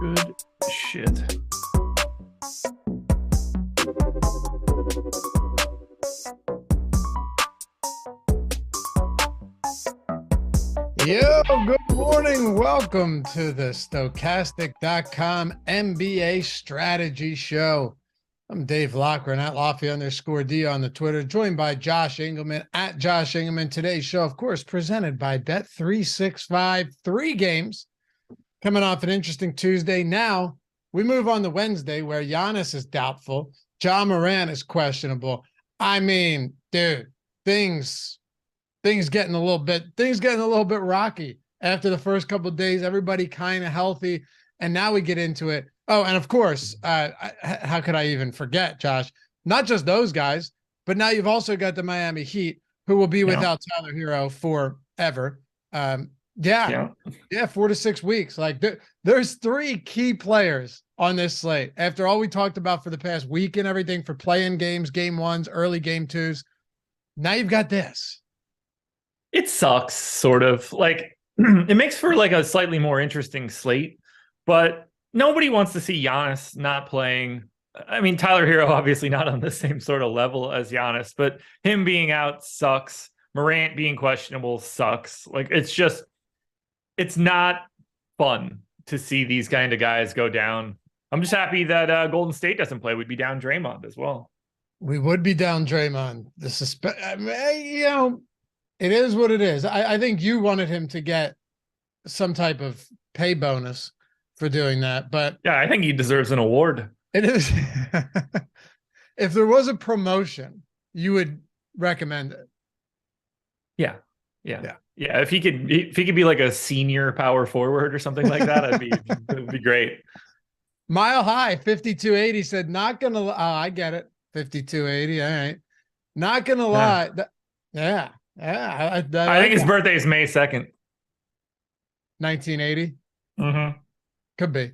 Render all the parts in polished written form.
Good shit. Yo, good morning. Welcome to the Stochastic.com NBA Strategy Show. I'm Dave Loughran at Lofty_D on the Twitter, joined by Josh Engleman at Josh Engleman. Today's show, of course, presented by Bet365. 3 games coming off an interesting Tuesday. Now we move on to Wednesday, where Giannis is doubtful. Ja Morant is questionable. I mean, dude, things getting a little bit rocky after the first couple of days. Everybody kind of healthy, and now we get into it. Oh, and of course, how could I even forget, Josh? Not just those guys, but now you've also got the Miami Heat, who will be without Tyler Hero forever. 4 to 6 weeks. Like there's 3 key players on this slate. After all we talked about for the past week and everything for play-in games, game 1s, early game 2s, now you've got this. It sucks, sort of. Like, it makes for like a slightly more interesting slate, but nobody wants to see Giannis not playing. I mean, Tyler Hero obviously not on the same sort of level as Giannis, but him being out sucks. Morant being questionable sucks. Like, it's not fun to see these kind of guys go down. I'm just happy that Golden State doesn't play. We'd be down Draymond as well. We would be down Draymond. It is what it is. I think you wanted him to get some type of pay bonus for doing that, but yeah, I think he deserves an award. It is. If there was a promotion, you would recommend it. Yeah. If he could be like a senior power forward or something like that, it'd be great. Mile High 5280 said, "Not gonna." I get it. 5280. All right. Not gonna lie. I think his birthday is May 2nd. 1980. Mm-hmm. Could be.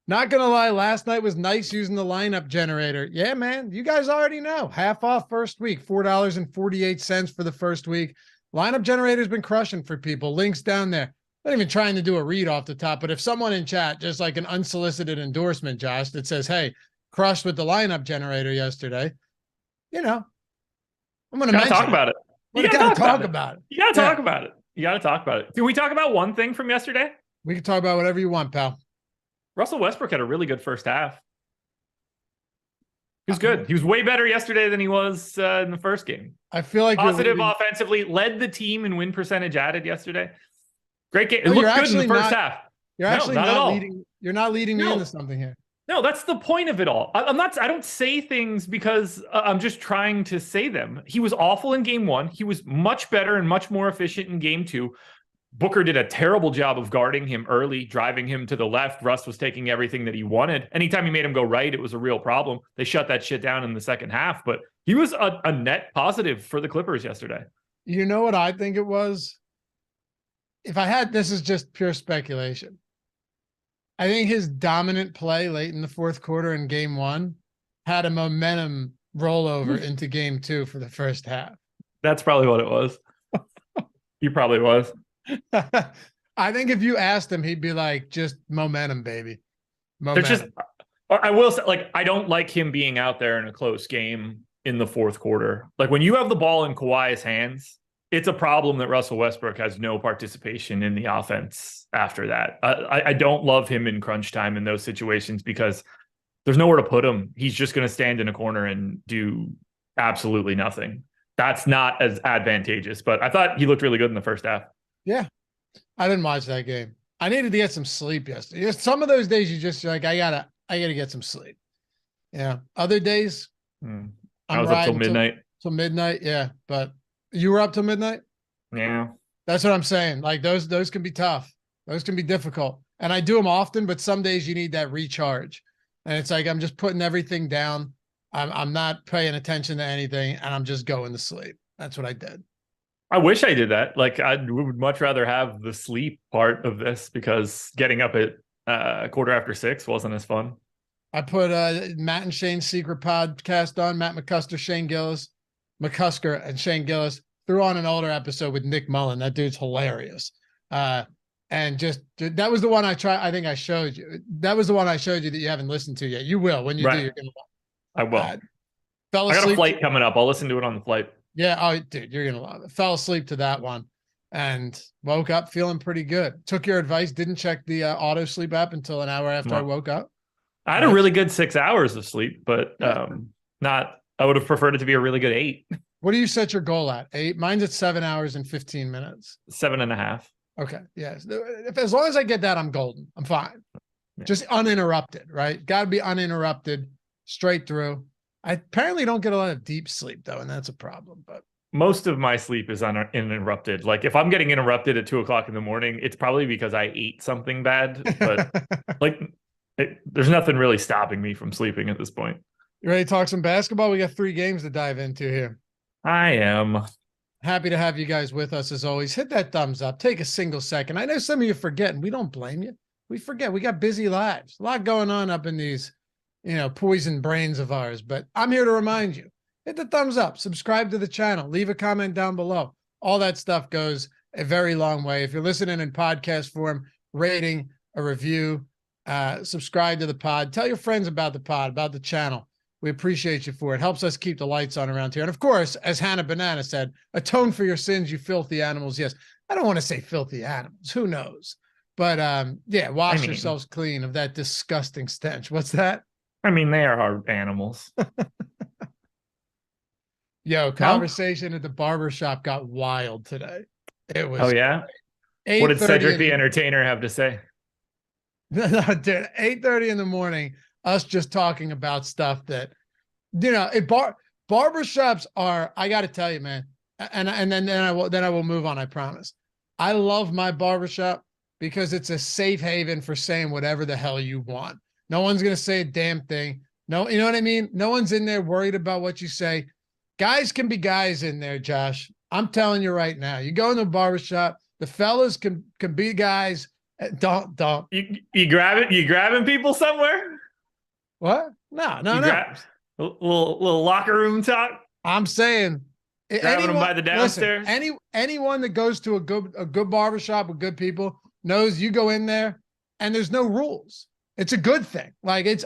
Not gonna lie, last night was nice using the lineup generator. Yeah, man, you guys already know. Half off first week, $4.48 for the first week. Lineup generator's been crushing for people. Links down there. Not even trying to do a read off the top, but if someone in chat, just like an unsolicited endorsement, Josh, that says, "Hey, crushed with the lineup generator yesterday," I'm gonna talk about it. You gotta talk about it. You gotta talk about it. You gotta talk about it. Can we talk about one thing from yesterday? We can talk about whatever you want, pal. Russell Westbrook had a really good first half. He was good. He was way better yesterday than he was in the first game. I feel like positive offensively, led the team in win percentage added yesterday. Great game. It No, looked good in the first half. You're actually not leading. You're not leading me into something here. No, that's the point of it all. I don't say things because I'm just trying to say them. He was awful in game one. He was much better and much more efficient in game two. Booker did a terrible job of guarding him early, driving him to the left. Russ was taking everything that he wanted. Anytime he made him go right, it was a real problem. They shut that shit down in the second half, but he was a net positive for the Clippers yesterday. You know what I think it was? If I had, this is just pure speculation. I think his dominant play late in the fourth quarter in game one had a momentum rollover into game two for the first half. That's probably what it was. He probably was. I think if you asked him, he'd be like, just momentum, baby. Momentum. I will say, like, I don't like him being out there in a close game in the fourth quarter. Like, when you have the ball in Kawhi's hands, it's a problem that Russell Westbrook has no participation in the offense after that. I don't love him in crunch time in those situations because there's nowhere to put him. He's just going to stand in a corner and do absolutely nothing. That's not as advantageous, but I thought he looked really good in the first half. Yeah. I didn't watch that game. I needed to get some sleep yesterday. Some of those days you just like, I gotta get some sleep. Yeah. Other days, I was up till midnight. Till midnight. Yeah. But you were up till midnight? Yeah. That's what I'm saying. Like those can be tough. Those can be difficult. And I do them often, but some days you need that recharge. And it's like, I'm just putting everything down. I'm not paying attention to anything and I'm just going to sleep. That's what I did. I wish I did that. Like, I would much rather have the sleep part of this because getting up at 6:15 wasn't as fun. I put Matt and Shane's secret podcast on. Matt McCusker and Shane Gillis threw on an older episode with Nick Mullen. That dude's hilarious. And just that was the one I think I showed you. That was the one I showed you that you haven't listened to yet. You will when you do. You're gonna. I will. I got a flight coming up. I'll listen to it on the flight. Yeah. Oh, dude, you're gonna love it. Fell asleep to that one, and woke up feeling pretty good. Took your advice. Didn't check the auto sleep app until an hour after I woke up. I had a really good 6 hours of sleep, but not. I would have preferred it to be a really good 8. What do you set your goal at? 8? Mine's at 7 hours and 15 minutes. 7.5. Okay. Yes. As long as I get that, I'm golden. I'm fine. Yeah. Just uninterrupted, right? Got to be uninterrupted straight through. I apparently don't get a lot of deep sleep though, and that's a problem. But most of my sleep is uninterrupted. Like if I'm getting interrupted at 2:00 in the morning, it's probably because I ate something bad. But there's nothing really stopping me from sleeping at this point. You ready to talk some basketball? We got 3 games to dive into here. I am. Happy to have you guys with us as always. Hit that thumbs up. Take a single second. I know some of you forget, and we don't blame you. We forget. We got busy lives. A lot going on up in these, poison brains of ours. But I'm here to remind you. Hit the thumbs up. Subscribe to the channel. Leave a comment down below. All that stuff goes a very long way. If you're listening in podcast form, rating, a review, subscribe to the pod. Tell your friends about the pod, about the channel. We appreciate you for it. Helps us keep the lights on around here. And of course, as Hannah Banana said, atone for your sins, you filthy animals. Yes, I don't want to say filthy animals. Who knows? But wash yourselves clean of that disgusting stench. What's that? I mean, they are our animals. Yo, conversation at the barbershop got wild today. It was. Oh, yeah? What did Cedric the Entertainer have to say? Dude, 8:30 in the morning. Us just talking about stuff that, barbershops are, I got to tell you, man, and then I will move on. I promise. I love my barbershop because it's a safe haven for saying whatever the hell you want. No one's going to say a damn thing. No, you know what I mean? No one's in there worried about what you say. Guys can be guys in there, Josh. I'm telling you right now, you go into a barbershop, the fellas can be guys. Don't. You grabbing people somewhere? What? No. A little locker room talk. I'm saying, grabbing them by the downstairs. Listen, anyone that goes to a good barbershop with good people knows you go in there and there's no rules. It's a good thing. Like it's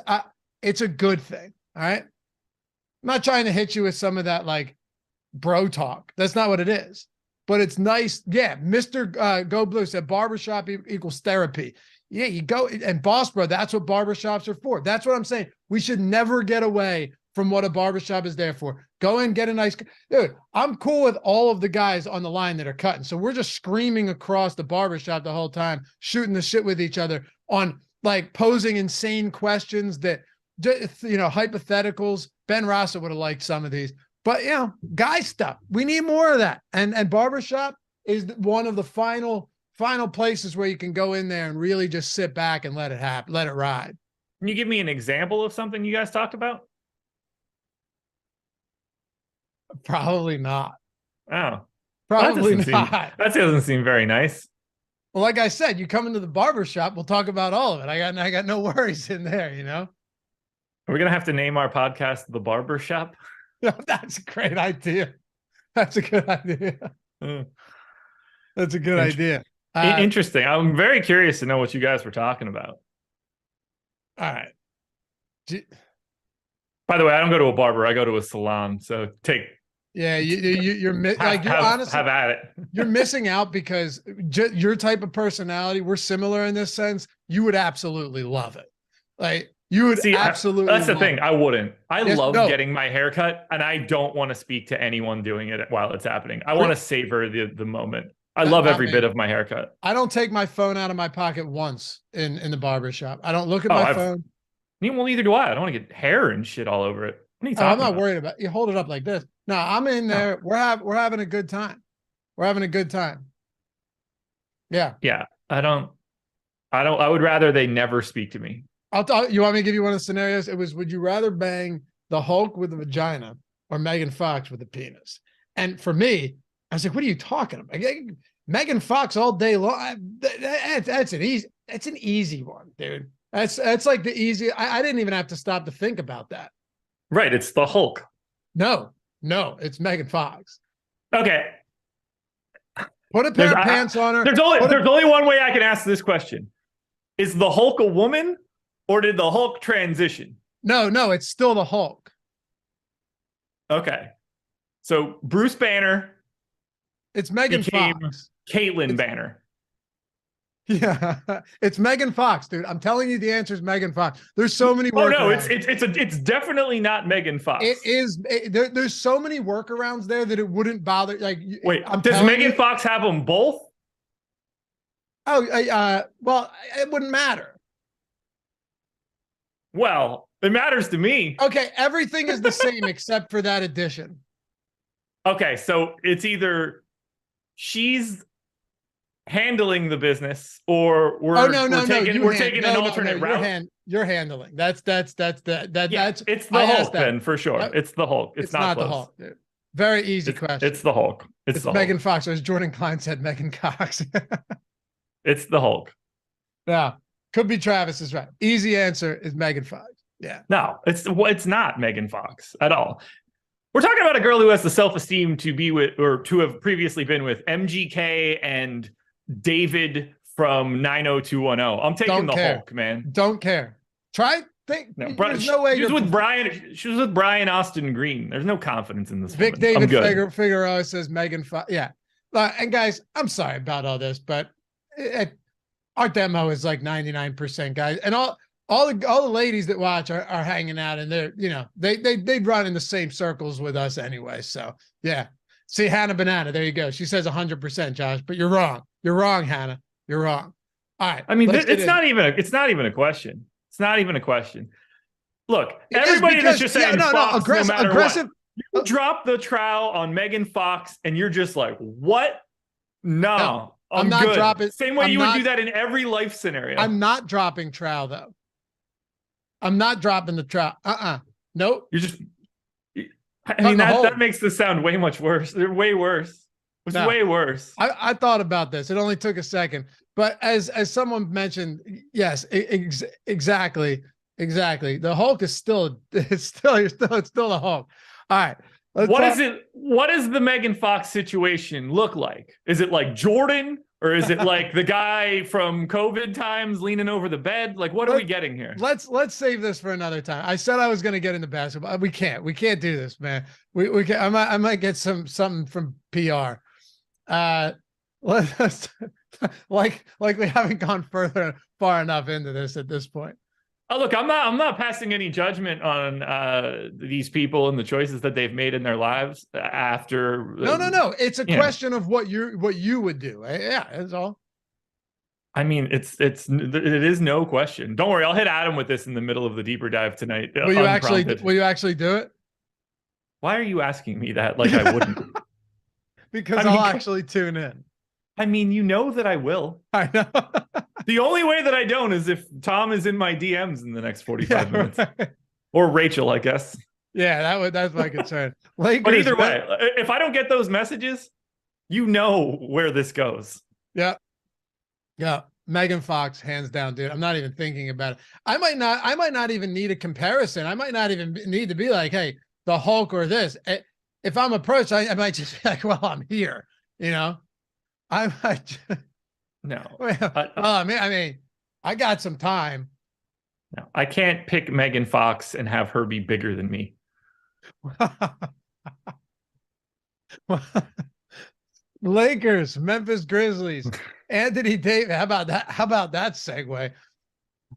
a good thing. All right. I'm not trying to hit you with some of that like bro talk. That's not what it is. but it's nice. Yeah, Mr. Go Blue said barbershop equals therapy. Yeah, you go and Boss Bro, that's what barbershops are for. That's what I'm saying. We should never get away from what a barbershop is there for. Go and get a nice dude. I'm cool with all of the guys on the line that are cutting. So we're just screaming across the barbershop the whole time, shooting the shit with each other on like posing insane questions that, hypotheticals. Ben Rassa would have liked some of these, but guy stuff. We need more of that. And barbershop is one of the final places where you can go in there and really just sit back and let it happen, let it ride. Can you give me an example of something you guys talked about? Probably not. Oh, probably not. That doesn't seem very nice. Well, like I said, you come into the barbershop, we'll talk about all of it. I got no worries in there, Are we going to have to name our podcast The Barbershop? That's a great idea. That's a good idea. That's a good idea. Interesting. I'm very curious to know what you guys were talking about. All right. By the way, I don't go to a barber. I go to a salon. So you're honestly have at it. You're missing out because your type of personality, we're similar in this sense. You would absolutely love it. Like you would absolutely. That's the thing. I wouldn't. I love getting my hair cut, and I don't want to speak to anyone doing it while it's happening. I want to savor the moment. I love every bit of my haircut. I don't take my phone out of my pocket once in the barbershop. I don't look at my phone. Well, neither do I. I don't want to get hair and shit all over it. I'm not worried about it. You hold it up like this. No, I'm in there. No. We're having a good time. We're having a good time. Yeah. Yeah. I would rather they never speak to me. You want me to give you one of the scenarios? It was, would you rather bang the Hulk with a vagina or Megan Fox with a penis? And for me, I was like, what are you talking about? Megan Fox all day long. That's an easy one, dude. That's like the easy. I didn't even have to stop to think about that. Right. It's the Hulk. No, it's Megan Fox. Okay. Put a pair of pants on her. There's only one way I can ask this question. Is the Hulk a woman or did the Hulk transition? No, it's still the Hulk. Okay. So Bruce Banner. It's Megan Fox. Caitlyn Banner. Yeah, it's Megan Fox, dude. I'm telling you, the answer is Megan Fox. There's so many. Oh no, it's definitely not Megan Fox. It is. There's so many workarounds there that it wouldn't bother. Like, wait, does Megan Fox have them both? Oh, well, it wouldn't matter. Well, it matters to me. Okay, everything is the same except for that addition. Okay, so it's either she's handling the business or we're taking an alternate route. You're handling. That's it's the Hulk then for sure. It's the Hulk. It's not the Hulk. Dude. Very easy question. It's the Hulk. It's the Megan Hulk. Fox. As Jordan Klein said, Megan Cox. It's the Hulk. Yeah, could be Travis is right. Easy answer is Megan Fox. Yeah. No, it's not Megan Fox at all. We're talking about a girl who has the self-esteem to be with or to have previously been with MGK and David from 90210. I'm taking the Hulk, man. Don't care. There's no way. She was with Brian Austin Green. There's no confidence in this. Vic woman. David Figueroa says Megan Fox. Yeah. And guys, I'm sorry about all this, but our demo is like 99% guys, and all the ladies that watch are hanging out, and they're they run in the same circles with us anyway. So yeah. See, Hannah Banana, there you go. She says 100%, Josh, but you're wrong. You're wrong, Hannah. You're wrong. All right. I mean, it's not even a question. It's not even a question. Look, everybody that's just saying aggressive. You drop the trowel on Megan Fox, and you're just like, what? No, I'm not good. Dropping. Same way you would do that in every life scenario. I'm not dropping trowel though. I'm not dropping the trowel. Nope. You're just. I mean, that makes this sound way much worse. They're way worse. It's way worse. I thought about this. It only took a second. But as someone mentioned, yes, exactly. The Hulk is still the Hulk. All right. What does the Megan Fox situation look like? Is it like Jordan? Or is it like the guy from COVID times leaning over the bed? Like, what are we getting here? Let's save this for another time. I said I was going to get into basketball. We can't do this, man. We can. I might get something from PR. Let's like we haven't gone far enough into this at this point. Oh, look, I'm not passing any judgment on these people and the choices that they've made in their lives after. No. It's a question of what you would do. Yeah, that's all. I mean, it is no question. Don't worry, I'll hit Adam with this in the middle of the deeper dive tonight. Will you actually do it? Why are you asking me that? Like I wouldn't. Because I'll actually tune in. I mean, you know that I will. I know. The only way that I don't is if Tom is in my DMs in the next 45 minutes. Right. Or Rachel, I guess. Yeah, that's my concern. Lakers, but either way, if I don't get those messages, you know where this goes. Yeah. Yeah. Megan Fox, hands down, dude. I'm not even thinking about it. I might not even need a comparison. I might not even need to be like, hey, the Hulk or this. If I'm approached, I might just be like, well, I'm here, you know? I might just, no. Well, I mean, I got some time. No, I can't pick Megan Fox and have her be bigger than me. Lakers, Memphis Grizzlies, Anthony Davis. How about that? How about that segue?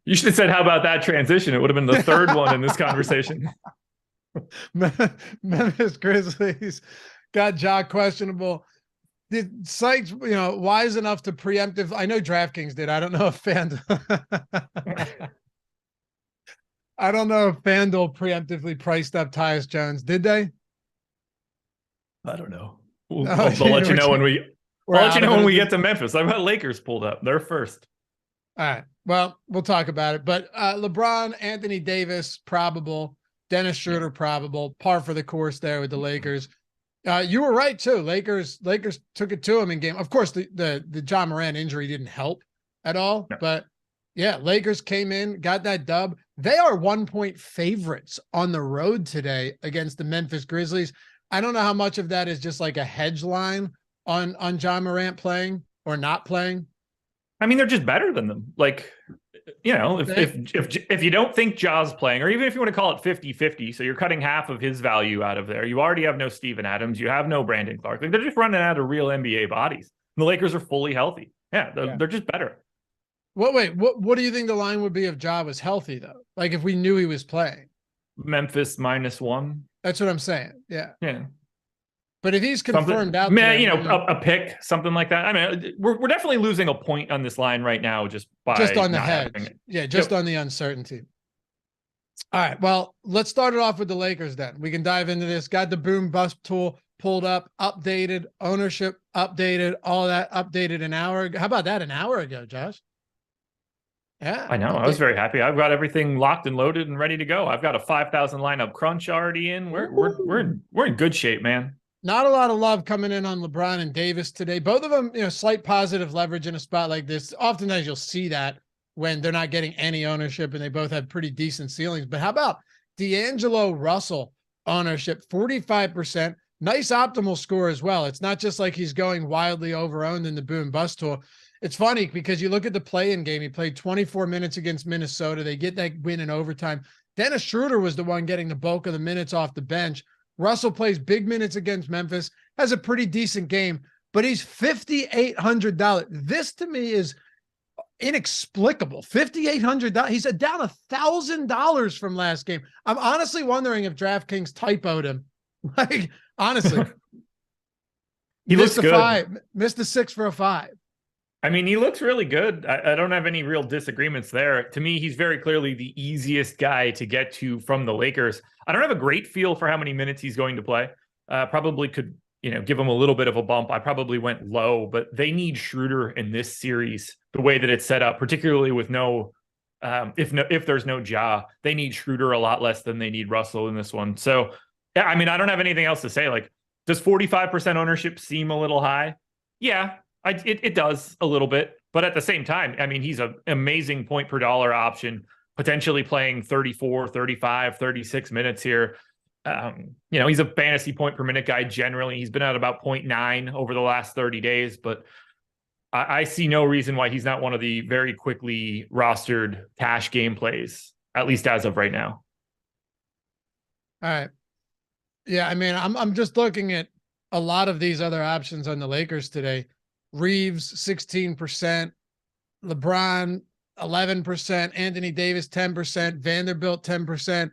You should have said, how about that transition? It would have been the third one in this conversation. Memphis Grizzlies got Ja questionable. Did Sykes, wise enough to preemptive? I know DraftKings did. I don't know if FanDuel. I don't know if FanDuel preemptively priced up Tyus Jones. Did they? I don't know. I'll let you know when we get to Memphis. I've got Lakers pulled up. They're first. All right. Well, we'll talk about it. But LeBron, Anthony Davis, probable. Dennis Schroeder, probable. Par for the course there with the Lakers. You were right too. Lakers took it to him in game. Of course, the John Moran injury didn't help at all. No. But yeah, Lakers came in, got that dub. They are 1-point favorites on the road today against the Memphis Grizzlies. I don't know how much of that is just like a hedge line on John Morant playing or not playing. I mean, they're just better than them. Like, if you don't think Ja's playing, or even if you want to call it 50-50, so you're cutting half of his value out of there. You already have no Steven Adams. You have no Brandon Clark. Like, they're just running out of real NBA bodies. And the Lakers are fully healthy. Yeah, they're just better. What do you think the line would be if Ja was healthy, though? Like, if we knew he was playing? Memphis -1. That's what I'm saying. Yeah. Yeah. But if he's confirmed out, a pick, something like that. I mean, we're definitely losing a point on this line right now, just on the hedge. Yeah, just on the uncertainty. All right. Well, let's start it off with the Lakers then. We can dive into this. Got the boom bust tool pulled up, updated, ownership updated, all that updated an hour ago. How about that? An hour ago, Josh? Yeah. I know. I was very happy. I've got everything locked and loaded and ready to go. I've got a 5,000 lineup crunch already in. We're in good shape, man. Not a lot of love coming in on LeBron and Davis today. Both of them, slight positive leverage in a spot like this. Oftentimes you'll see that when they're not getting any ownership and they both have pretty decent ceilings. But how about D'Angelo Russell ownership, 45%, nice optimal score as well. It's not just like he's going wildly over-owned in the boom bust tool. It's funny because you look at the play-in game. He played 24 minutes against Minnesota. They get that win in overtime. Dennis Schroeder was the one getting the bulk of the minutes off the bench. Russell plays big minutes against Memphis, has a pretty decent game, but he's $5,800. This to me is inexplicable. $5,800. He's down $1,000 from last game. I'm honestly wondering if DraftKings typoed him. Like, honestly, he looks good. Missed the 6 for a 5. I mean, he looks really good. I don't have any real disagreements there. To me, he's very clearly the easiest guy to get to from the Lakers. I don't have a great feel for how many minutes he's going to play. Probably could, give him a little bit of a bump. I probably went low, but they need Schroeder in this series the way that it's set up, particularly with if there's no Ja, they need Schroeder a lot less than they need Russell in this one. So, yeah, I mean, I don't have anything else to say. Like, does 45% ownership seem a little high? Yeah. It does a little bit, but at the same time, I mean, he's an amazing point per dollar option, potentially playing 34, 35, 36 minutes here. He's a fantasy point per minute guy. Generally, he's been at about 0.9 over the last 30 days, but I see no reason why he's not one of the very quickly rostered cash game plays, at least as of right now. All right. Yeah. I mean, I'm just looking at a lot of these other options on the Lakers today. Reeves, 16%, LeBron, 11%, Anthony Davis, 10%, Vanderbilt, 10%,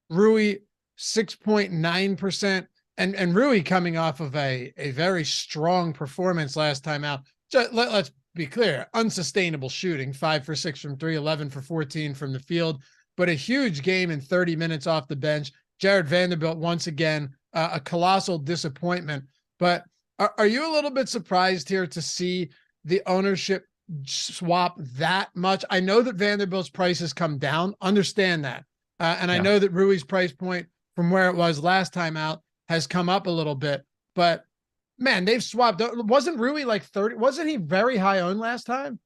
Rui, 6.9%. And Rui coming off of a very strong performance last time out. Let's be clear, unsustainable shooting, 5 for 6 from 3, 11 for 14 from the field, but a huge game in 30 minutes off the bench. Jared Vanderbilt, once again, a colossal disappointment. But are you a little bit surprised here to see the ownership swap that much? I know that Vanderbilt's prices come down, understand that. And I know that Rui's price point from where it was last time out has come up a little bit, but man, they've swapped. Wasn't Rui like 30? Wasn't he very high owned last time?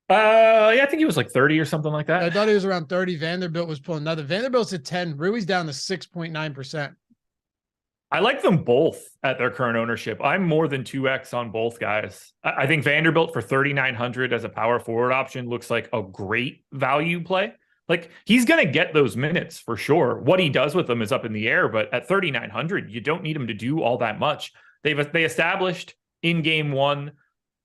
Yeah, I think he was like 30 or something like that. I thought he was around 30. Vanderbilt was pulling another. Vanderbilt's at 10. Rui's down to 6.9%. I like them both at their current ownership. I'm more than 2x on both guys. I think Vanderbilt for 3,900 as a power forward option looks like a great value play. Like, he's going to get those minutes for sure. What he does with them is up in the air, but at 3,900, you don't need him to do all that much. They established in game one,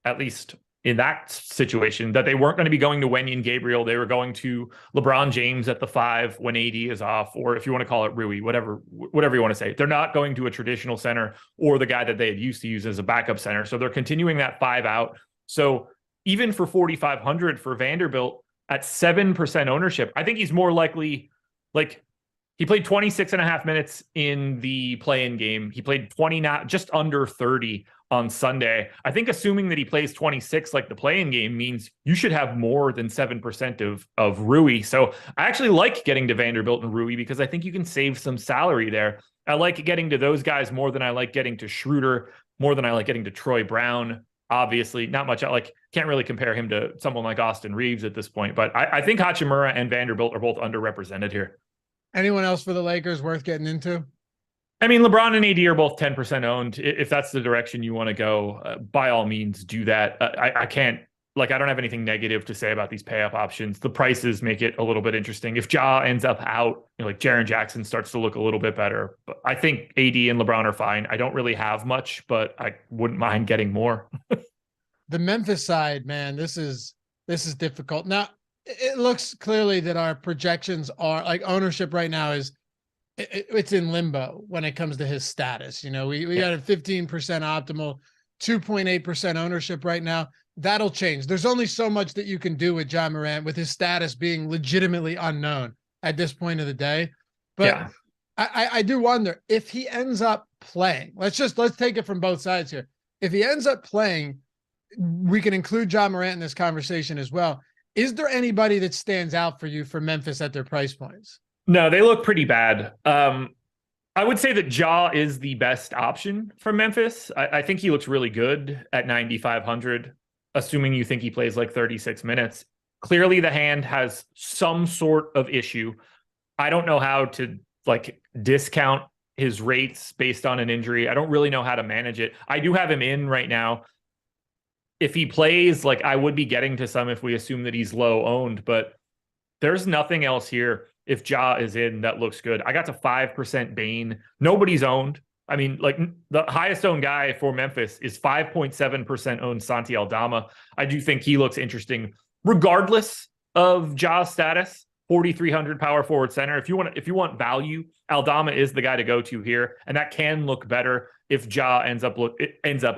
at least in that situation, that they weren't going to be going to Wenyen Gabriel. They were going to LeBron James at the 5 when AD is off, or if you want to call it Rui, whatever you want to say. They're not going to a traditional center or the guy that they had used to use as a backup center. So they're continuing that 5 out. So even for 4,500 for Vanderbilt at 7% ownership, I think he's more likely, like, he played 26 and a half minutes in the play-in game. He played 29, just under 30 on Sunday. I think assuming that he plays 26 like the play-in game means you should have more than 7% of Rui. So I actually like getting to Vanderbilt and Rui because I think you can save some salary there. I like getting to those guys more than I like getting to Schroeder, more than I like getting to Troy Brown. Obviously, not much. Can't really compare him to someone like Austin Reeves at this point. But I think Hachimura and Vanderbilt are both underrepresented here. Anyone else for the Lakers worth getting into? I mean, LeBron and AD are both 10% owned. If that's the direction you want to go, by all means, do that. I can't, I don't have anything negative to say about these pay up options. The prices make it a little bit interesting. If Ja ends up out, Jaren Jackson starts to look a little bit better. But I think AD and LeBron are fine. I don't really have much, but I wouldn't mind getting more. The Memphis side, man, this is difficult. Now, it looks clearly that our projections are ownership right now is it's in limbo when it comes to his status. We got a 15% optimal, 2.8% ownership right now. That'll change. There's only so much that you can do with Ja Morant with his status being legitimately unknown at this point of the day. But yeah. I do wonder if he ends up playing. Let's take it from both sides here. If he ends up playing, we can include Ja Morant in this conversation as well. Is there anybody that stands out for you for Memphis at their price points? No, they look pretty bad. I would say that Ja is the best option for Memphis. I think he looks really good at 9,500, assuming you think he plays 36 minutes. Clearly, the hand has some sort of issue. I don't know how to discount his rates based on an injury. I don't really know how to manage it. I do have him in right now. If he plays, I would be getting to some if we assume that he's low owned, but there's nothing else here. If Ja is in, that looks good. I got to 5% Bane. Nobody's owned. I mean, the highest owned guy for Memphis is 5.7% owned Santi Aldama. I do think he looks interesting, regardless of Ja's status. 4,300 power forward center. If you want value, Aldama is the guy to go to here, and that can look better if Ja ends up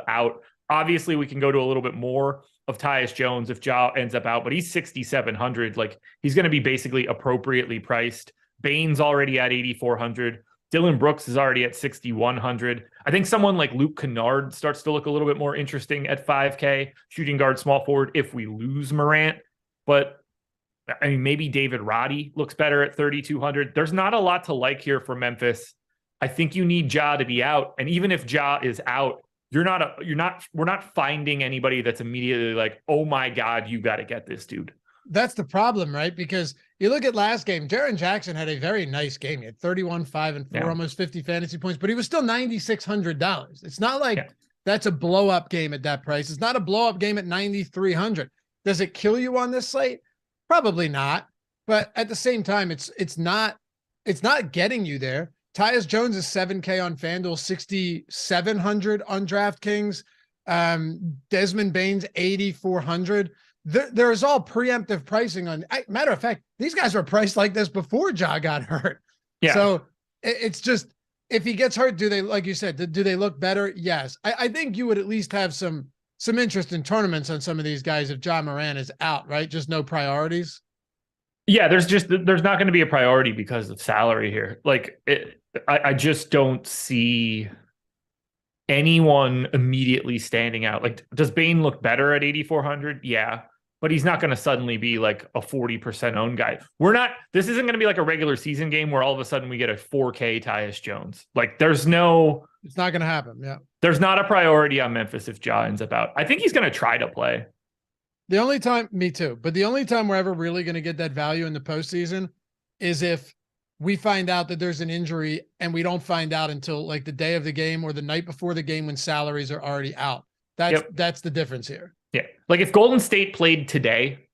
out. Obviously, we can go to a little bit more of Tyus Jones if Ja ends up out, but he's 6,700. He's going to be basically appropriately priced. Bane's already at 8,400. Dylan Brooks is already at 6,100. I think someone like Luke Kennard starts to look a little bit more interesting at 5K, shooting guard, small forward, if we lose Morant. But I mean, maybe David Roddy looks better at 3,200. There's not a lot to like here for Memphis. I think you need Ja to be out. And even if Ja is out, we're not finding anybody that's immediately oh my God, you got to get this dude. That's the problem, right? Because you look at last game, Jaren Jackson had a very nice game. He had 31, 5, and 4, almost 50 fantasy points, but he was still $9,600. It's not that's a blow up game at that price. It's not a blow up game at 9,300. Does it kill you on this slate? Probably not. But at the same time, it's not getting you there. Tyus Jones is 7K on FanDuel, 6,700 on DraftKings. Desmond Bane's 8,400. There's all preemptive pricing on. Matter of fact, these guys were priced like this before Ja got hurt. Yeah. So it's just, if he gets hurt, do they, like you said, do they look better? Yes. I think you would at least have some interest in tournaments on some of these guys if Ja Morant is out, right? Just no priorities. Yeah, there's not going to be a priority because of salary here. Like, I just don't see anyone immediately standing out. Like, does Bane look better at 8,400? Yeah, but he's not going to suddenly be like a 40% owned guy. This isn't going to be like a regular season game where all of a sudden we get a 4K Tyus Jones. Like, it's not going to happen. Yeah. There's not a priority on Memphis if Ja ends up out. I think he's going to try to play. The only time, me too, but the only time we're ever really going to get that value in the postseason is if we find out that there's an injury and we don't find out until like the day of the game or the night before the game when salaries are already out. That's the difference here. Yeah. Like if Golden State played today,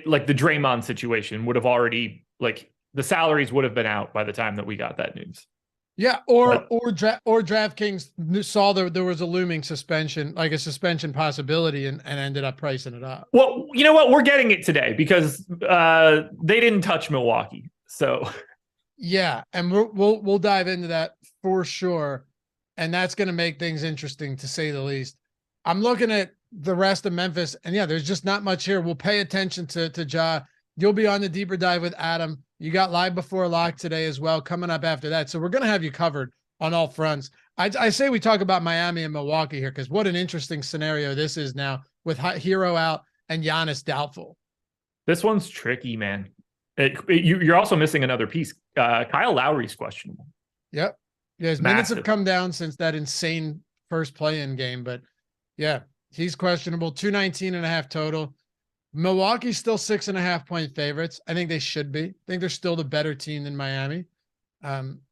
like the Draymond situation would have already, like the salaries would have been out by the time that we got that news. Yeah, or DraftKings saw there was a looming suspension, like a suspension possibility, and ended up pricing it up. Well, you know what? We're getting it today because they didn't touch Milwaukee. So yeah, and we'll dive into that for sure, and that's going to make things interesting to say the least. I'm looking at the rest of Memphis, and yeah, there's just not much here. We'll pay attention to Ja. You'll be on the deeper dive with Adam. You got live before lock today as well, coming up after that. So we're going to have you covered on all fronts. I say we talk about Miami and Milwaukee here because what an interesting scenario this is now with Hero out and Giannis doubtful. This one's tricky, man. You're also missing another piece. Kyle Lowry's questionable. Yep. Yeah, his minutes have come down since that insane first play-in game, but yeah, he's questionable. 219.5 total. Milwaukee's still 6.5 point favorites. I think they should be. I think they're still the better team than Miami.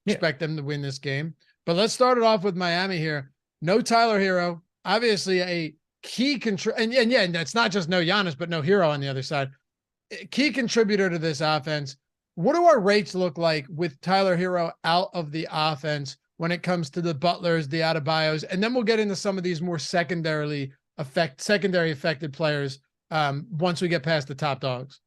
Expect them to win this game. But let's start it off with Miami here. No Tyler Hero. Obviously a key and yeah, that's not just no Giannis, but no Hero on the other side. A key contributor to this offense. What do our rates look like with Tyler Hero out of the offense when it comes to the Butlers, the Adebayos? And then we'll get into some of these more secondary affected players once we get past the top dogs.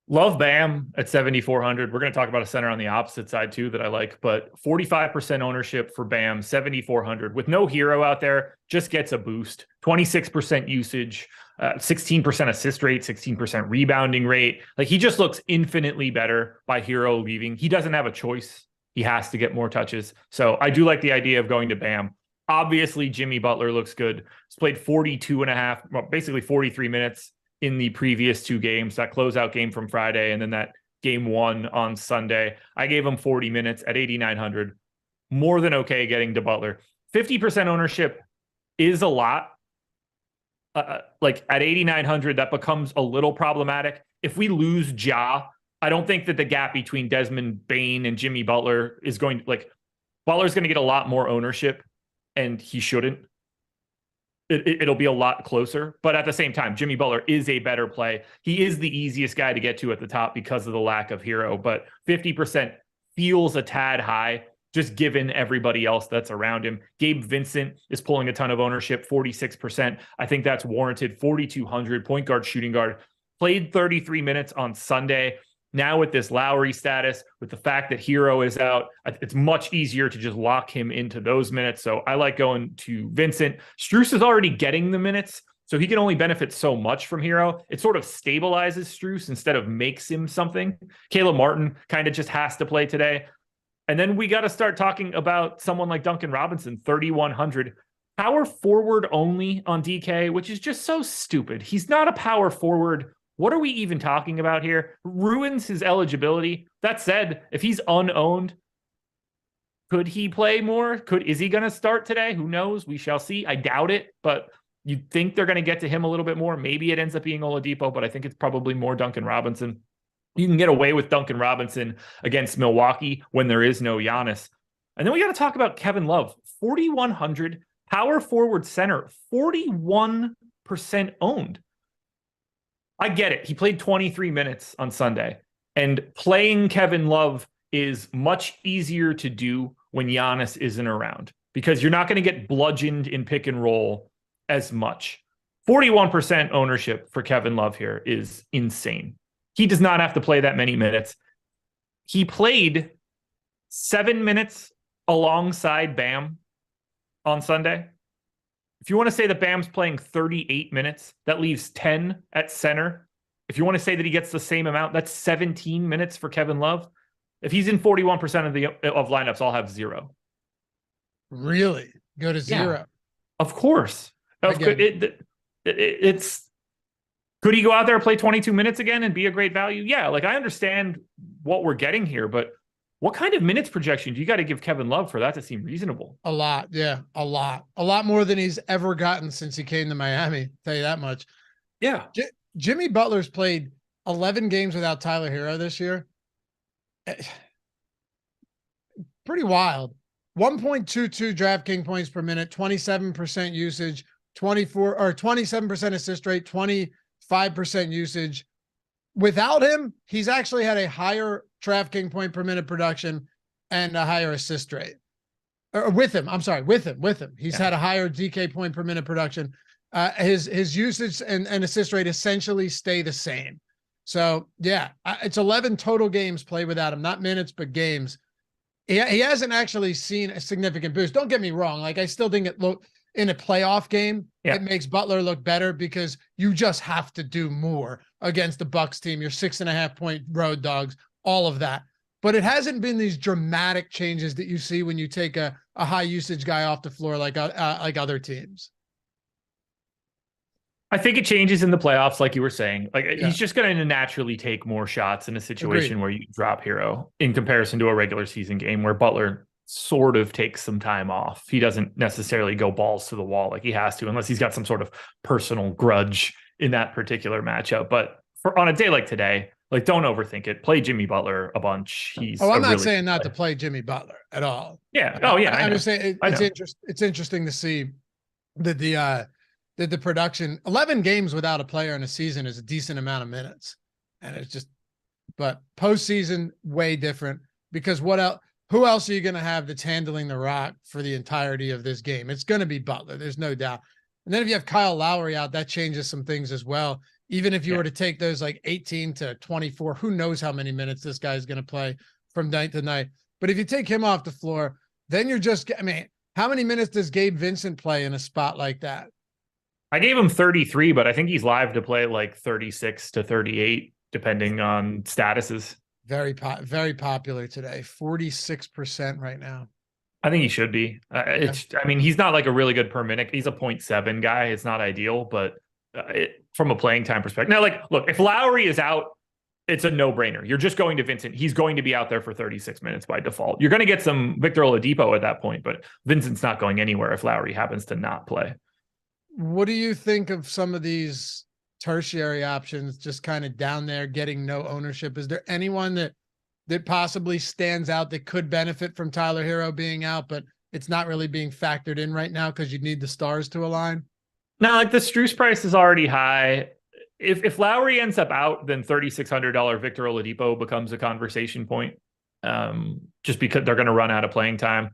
Love Bam at 7,400. We're going to talk about a center on the opposite side too that I like, but 45% ownership for Bam, 7,400 with no Hero out there, just gets a boost. 26% usage, 16% assist rate, 16% rebounding rate. Like he just looks infinitely better by Hero leaving. He doesn't have a choice. He has to get more touches. So I do like the idea of going to Bam. Obviously, Jimmy Butler looks good. He's played 42.5, well, basically 43 minutes in the previous two games, that closeout game from Friday and then that game one on Sunday. I gave him 40 minutes at 8,900. More than okay getting to Butler. 50% ownership is a lot. Like at 8,900, that becomes a little problematic. If we lose Ja, I don't think that the gap between Desmond Bane and Jimmy Butler is going to, like, Butler's going to get a lot more ownership and he shouldn't. It'll be a lot closer, but at the same time, Jimmy Butler is a better play. He is the easiest guy to get to at the top because of the lack of Hero, but 50% feels a tad high, just given everybody else that's around him. Gabe Vincent is pulling a ton of ownership, 46%. I think that's warranted. 4,200 point guard, shooting guard, played 33 minutes on Sunday. Now with this Lowry status, with the fact that Hero is out, it's much easier to just lock him into those minutes. So I like going to Vincent. Strus is already getting the minutes, so he can only benefit so much from Hero. It sort of stabilizes Strus instead of makes him something. Caleb Martin kind of just has to play today. And then we got to start talking about someone like Duncan Robinson, 3,100. Power forward only on DK, which is just so stupid. He's not a power forward. What are we even talking about here? Ruins his eligibility. That said, if he's unowned, could he play more? Is he going to start today? Who knows? We shall see. I doubt it, but you'd think they're going to get to him a little bit more. Maybe it ends up being Oladipo, but I think it's probably more Duncan Robinson. You can get away with Duncan Robinson against Milwaukee when there is no Giannis. And then we got to talk about Kevin Love, 4,100, power forward center, 41% owned. I get it. He played 23 minutes on Sunday, and playing Kevin Love is much easier to do when Giannis isn't around, because you're not going to get bludgeoned in pick and roll as much. 41% ownership for Kevin Love here is insane. He does not have to play that many minutes. He played 7 minutes alongside Bam on Sunday. If you want to say that Bam's playing 38 minutes, that leaves 10 at center. If you want to say that he gets the same amount, that's 17 minutes for Kevin Love. If he's in 41% of lineups, I'll have 0. Really? Go to 0? Yeah, of course. It's could he go out there and play 22 minutes again and be a great value? Yeah, like I understand what we're getting here, but what kind of minutes projection do you got to give Kevin Love for that to seem reasonable? A lot. Yeah, a lot more than he's ever gotten since he came to Miami. Tell you that much. Yeah. Jimmy Butler's played 11 games without Tyler Hero this year. Pretty wild. 1.22 DraftKings points per minute, 27% usage, 27% assist rate, 25% usage. Without him, he's actually had a higher DraftKings point per minute production and a higher assist rate. Or with him, he's had a higher DK point per minute production. His usage and assist rate essentially stay the same. So yeah, it's 11 total games played without him, not minutes, but games. He hasn't actually seen a significant boost. Don't get me wrong. Like I still think in a playoff game, it makes Butler look better because you just have to do more against the Bucks team. Your 6.5 point road dogs, all of that. But it hasn't been these dramatic changes that you see when you take a high usage guy off the floor like other teams. I think it changes in the playoffs, like you were saying. Like he's just going to naturally take more shots in a situation where you drop Hero in comparison to a regular season game where Butler sort of takes some time off. He doesn't necessarily go balls to the wall like he has to, unless he's got some sort of personal grudge in that particular matchup. But on a day like today, like don't overthink it. Play Jimmy Butler a bunch. I'm not saying not to play Jimmy Butler at all. Yeah. Oh yeah. I'm just saying it's interesting to see that the production, 11 games without a player in a season is a decent amount of minutes. And it's just, but postseason way different because who else are you going to have that's handling the rock for the entirety of this game? It's going to be Butler. There's no doubt. And then if you have Kyle Lowry out, that changes some things as well. Even if you were to take those like 18 to 24, who knows how many minutes this guy is going to play from night to night. But if you take him off the floor, then you're just, how many minutes does Gabe Vincent play in a spot like that? I gave him 33, but I think he's live to play like 36 to 38, depending on statuses. Very popular today. 46% right now. I think he should be. He's not like a really good per minute. He's a 0.7 guy. It's not ideal, but from a playing time perspective. Now, like, look, if Lowry is out, it's a no-brainer. You're just going to Vincent. He's going to be out there for 36 minutes by default. You're going to get some Victor Oladipo at that point, but Vincent's not going anywhere if Lowry happens to not play. What do you think of some of these tertiary options just kind of down there getting no ownership? Is there anyone that possibly stands out that could benefit from Tyler Hero being out, but it's not really being factored in right now because you need the stars to align? No, like the Strus price is already high. If Lowry ends up out, then $3,600 Victor Oladipo becomes a conversation point, just because they're going to run out of playing time.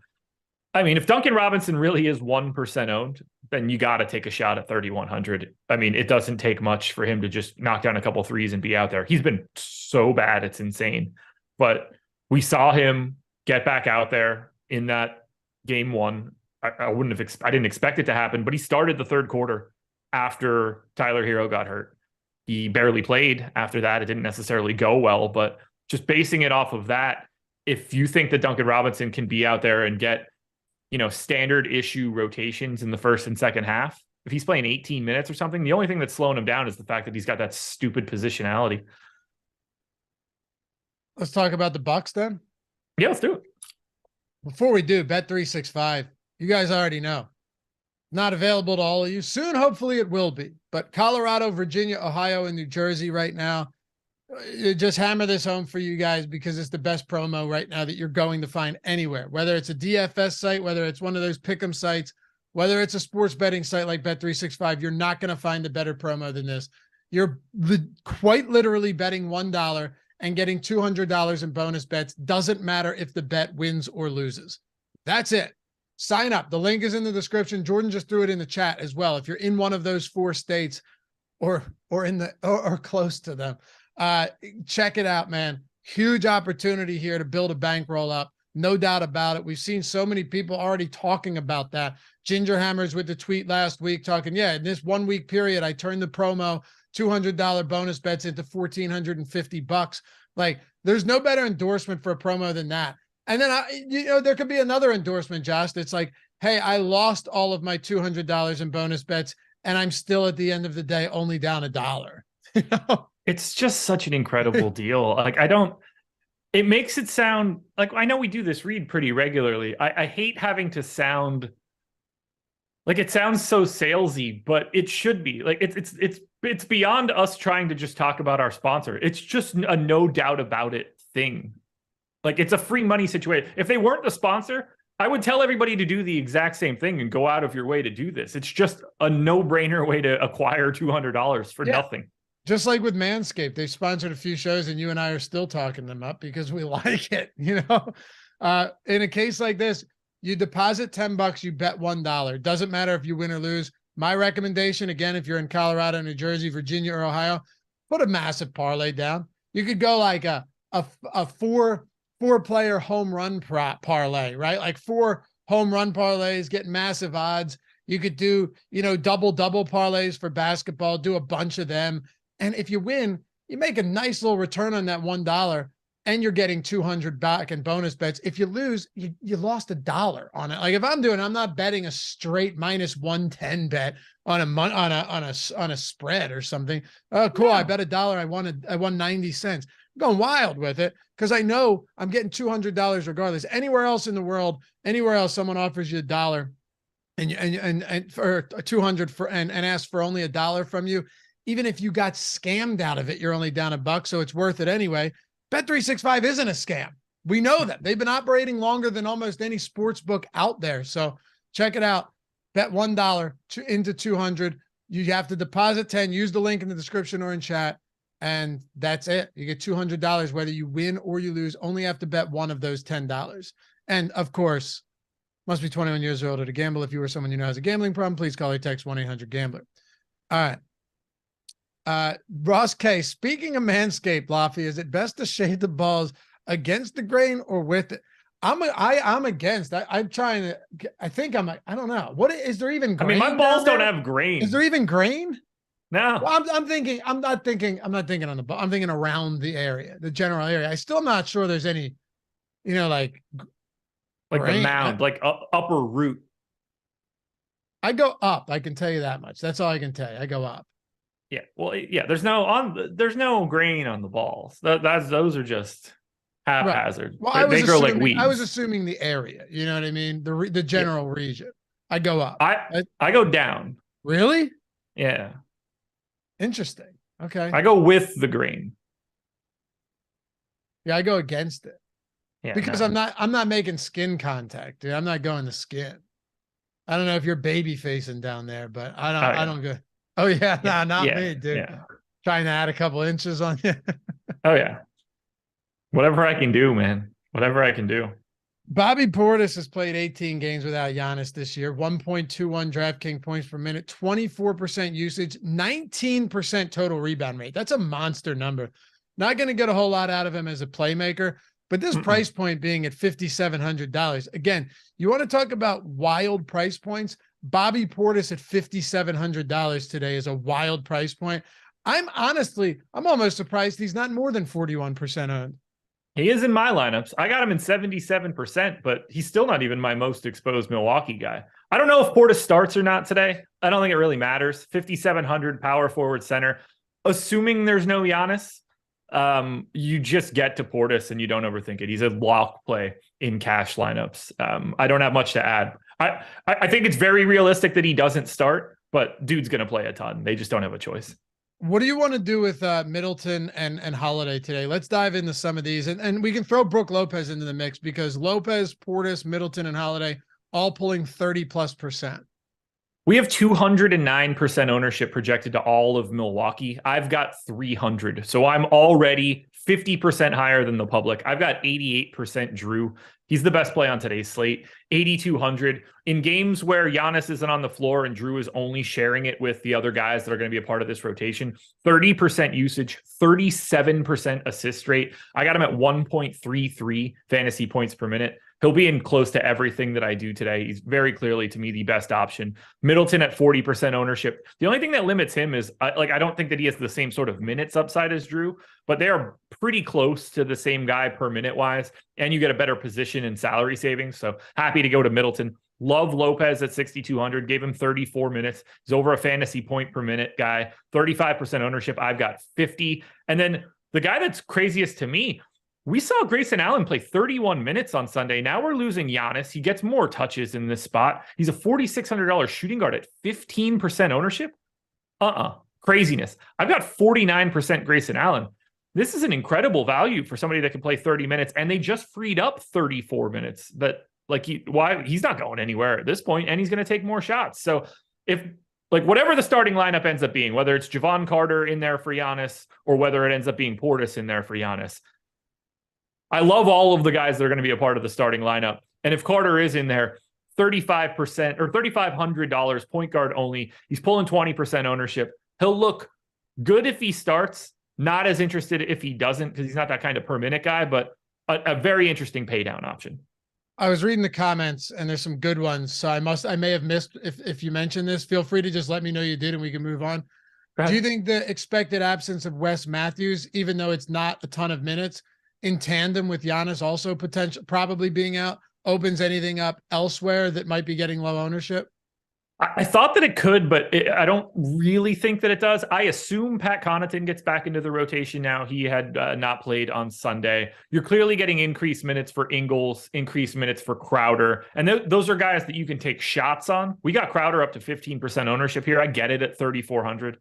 I mean, if Duncan Robinson really is 1% owned, then you got to take a shot at 3,100. I mean, it doesn't take much for him to just knock down a couple threes and be out there. He's been so bad, it's insane. But we saw him get back out there in that game one. I didn't expect it to happen, but he started the third quarter after Tyler Hero got hurt. He barely played after that. It didn't necessarily go well, but just basing it off of that, if you think that Duncan Robinson can be out there and get, standard issue rotations in the first and second half, if he's playing 18 minutes or something, the only thing that's slowing him down is the fact that he's got that stupid positionality. Let's talk about the Bucks then. Yeah, let's do it. Before we do, Bet365, you guys already know. Not available to all of you. Soon, hopefully it will be. But Colorado, Virginia, Ohio, and New Jersey right now, just hammer this home for you guys because it's the best promo right now that you're going to find anywhere, whether it's a DFS site, whether it's one of those pick'em sites, whether it's a sports betting site like Bet365, you're not going to find a better promo than this. You're quite literally betting $1 and getting $200 in bonus bets. Doesn't matter if the bet wins or loses. That's it. Sign up. The link is in the description. Jordan just threw it in the chat as well. If you're in one of those 4 states or close to them, check it out, man. Huge opportunity here to build a bankroll up. No doubt about it. We've seen so many people already talking about that. Ginger Hammers with the tweet last week talking, yeah, in this 1 week period, I turned the promo $200 bonus bets into $1,450. Like, there's no better endorsement for a promo than that. And then there could be another endorsement, Josh, that's like, hey, I lost all of my $200 in bonus bets, and I'm still at the end of the day only down $1. You know? It's just such an incredible deal. Like, it makes it sound like, I know we do this read pretty regularly. I hate having to sound like, it sounds so salesy, but it should be. Like, it's beyond us trying to just talk about our sponsor. It's just a no doubt about it thing. Like, it's a free money situation. If they weren't the sponsor, I would tell everybody to do the exact same thing and go out of your way to do this. It's just a no-brainer way to acquire $200 for nothing. Just like with Manscaped, they've sponsored a few shows and you and I are still talking them up because we like it, you know? In a case like this, you deposit $10, you bet $1. Doesn't matter if you win or lose. My recommendation, again, if you're in Colorado, New Jersey, Virginia, or Ohio, put a massive parlay down. You could go like a four-player home run parlay, right? Like 4 home run parlays, get massive odds. You could do, double parlays for basketball, do a bunch of them. And if you win, you make a nice little return on that $1 and you're getting $200 back in bonus bets. If you lose, you lost $1 on it. Like, if I'm not betting a straight -110 bet on a spread or something. Oh, cool. Yeah. I bet $1. I won 90 cents. I'm going wild with it because I know I'm getting $200 regardless. Anywhere else in the world, anywhere else, someone offers you $1 and for 200 and ask for only $1 from you. Even if you got scammed out of it, you're only down $1, so it's worth it anyway. Bet365 isn't a scam. We know that. They've been operating longer than almost any sports book out there. So check it out. Bet $1 into 200. You have to deposit 10. Use the link in the description or in chat, and that's it. You get $200 whether you win or you lose. Only have to bet one of those $10. And of course, must be 21 years or older to gamble. If you or someone you know has a gambling problem, please call or text 1-800-GAMBLER. All right. Ross K, speaking of Manscaped, Lafayette, is it best to shave the balls against the grain or with it? I'm against. I'm trying to. I think I don't know. What is there even grain? I mean, my balls don't have grain. Is there even grain? No. Well, I'm thinking on the ball. I'm thinking around the area, the general area. I still not sure there's any, like grain. The mound, like upper root. I go up. I can tell you that much. That's all I can tell you. I go up. Yeah, well, yeah. There's no grain on the balls. Those are just haphazard. Right. Well, they grow like weeds. I was assuming the area. You know what I mean? The general region. I go up. I go down. Really? Yeah. Interesting. Okay. I go with the grain. Yeah, I go against it. Yeah, because I'm not making skin contact, dude. I'm not going to skin. I don't know if you're baby facing down there, but I don't go. Oh yeah, not me, dude. Yeah. Trying to add a couple inches on you. Oh yeah. Whatever I can do, man. Whatever I can do. Bobby Portis has played 18 games without Giannis this year. 1.21 DraftKings points per minute, 24% usage, 19% total rebound rate. That's a monster number. Not going to get a whole lot out of him as a playmaker, but this price point being at $5,700. Again, you want to talk about wild price points? Bobby Portis at $5,700 today is a wild price point. I'm almost surprised he's not more than 41% owned. He is in my lineups. I got him in 77%, but he's still not even my most exposed Milwaukee guy. I don't know if Portis starts or not today. I don't think it really matters. 5,700 power forward center. Assuming there's no Giannis, you just get to Portis and you don't overthink it. He's a lock play in cash lineups. I don't have much to add. I think it's very realistic that he doesn't start, but dude's going to play a ton. They just don't have a choice. What do you want to do with Middleton and Holiday today? Let's dive into some of these. And we can throw Brook Lopez into the mix because Lopez, Portis, Middleton, and Holiday all pulling 30+%. We have 209% ownership projected to all of Milwaukee. I've got 300. So I'm already 50% higher than the public. I've got 88% Drew. He's the best play on today's slate. 8,200 in games where Giannis isn't on the floor and Drew is only sharing it with the other guys that are going to be a part of this rotation. 30% usage, 37% assist rate. I got him at 1.33 fantasy points per minute. He'll be in close to everything that I do today. He's very clearly, to me, the best option. Middleton at 40% ownership. The only thing that limits him is, I don't think that he has the same sort of minutes upside as Drew, but they are pretty close to the same guy per minute wise, and you get a better position in salary savings. So happy to go to Middleton. Love Lopez at 6,200. Gave him 34 minutes. He's over a fantasy point per minute guy. 35% ownership. I've got 50. And then the guy that's craziest to me, we saw Grayson Allen play 31 minutes on Sunday. Now we're losing Giannis. He gets more touches in this spot. He's a $4,600 shooting guard at 15% ownership. Craziness. I've got 49% Grayson Allen. This is an incredible value for somebody that can play 30 minutes, and they just freed up 34 minutes. That he's not going anywhere at this point, and he's going to take more shots. So if whatever the starting lineup ends up being, whether it's Javon Carter in there for Giannis or whether it ends up being Portis in there for Giannis, I love all of the guys that are going to be a part of the starting lineup. And if Carter is in there, 35% or $3,500 point guard only, he's pulling 20% ownership. He'll look good if he starts, not as interested if he doesn't, because he's not that kind of per minute guy, but a very interesting pay down option. I was reading the comments and there's some good ones. So I may have missed if you mentioned this. Feel free to just let me know you did and we can move on. Do you think the expected absence of Wes Matthews, even though it's not a ton of minutes, in tandem with Giannis also probably being out, opens anything up elsewhere that might be getting low ownership? I thought that it could, but I don't really think that it does. I assume Pat Connaughton gets back into the rotation now. He had not played on Sunday. You're clearly getting increased minutes for Ingles, increased minutes for Crowder. And those are guys that you can take shots on. We got Crowder up to 15% ownership here. I get it at 3,400.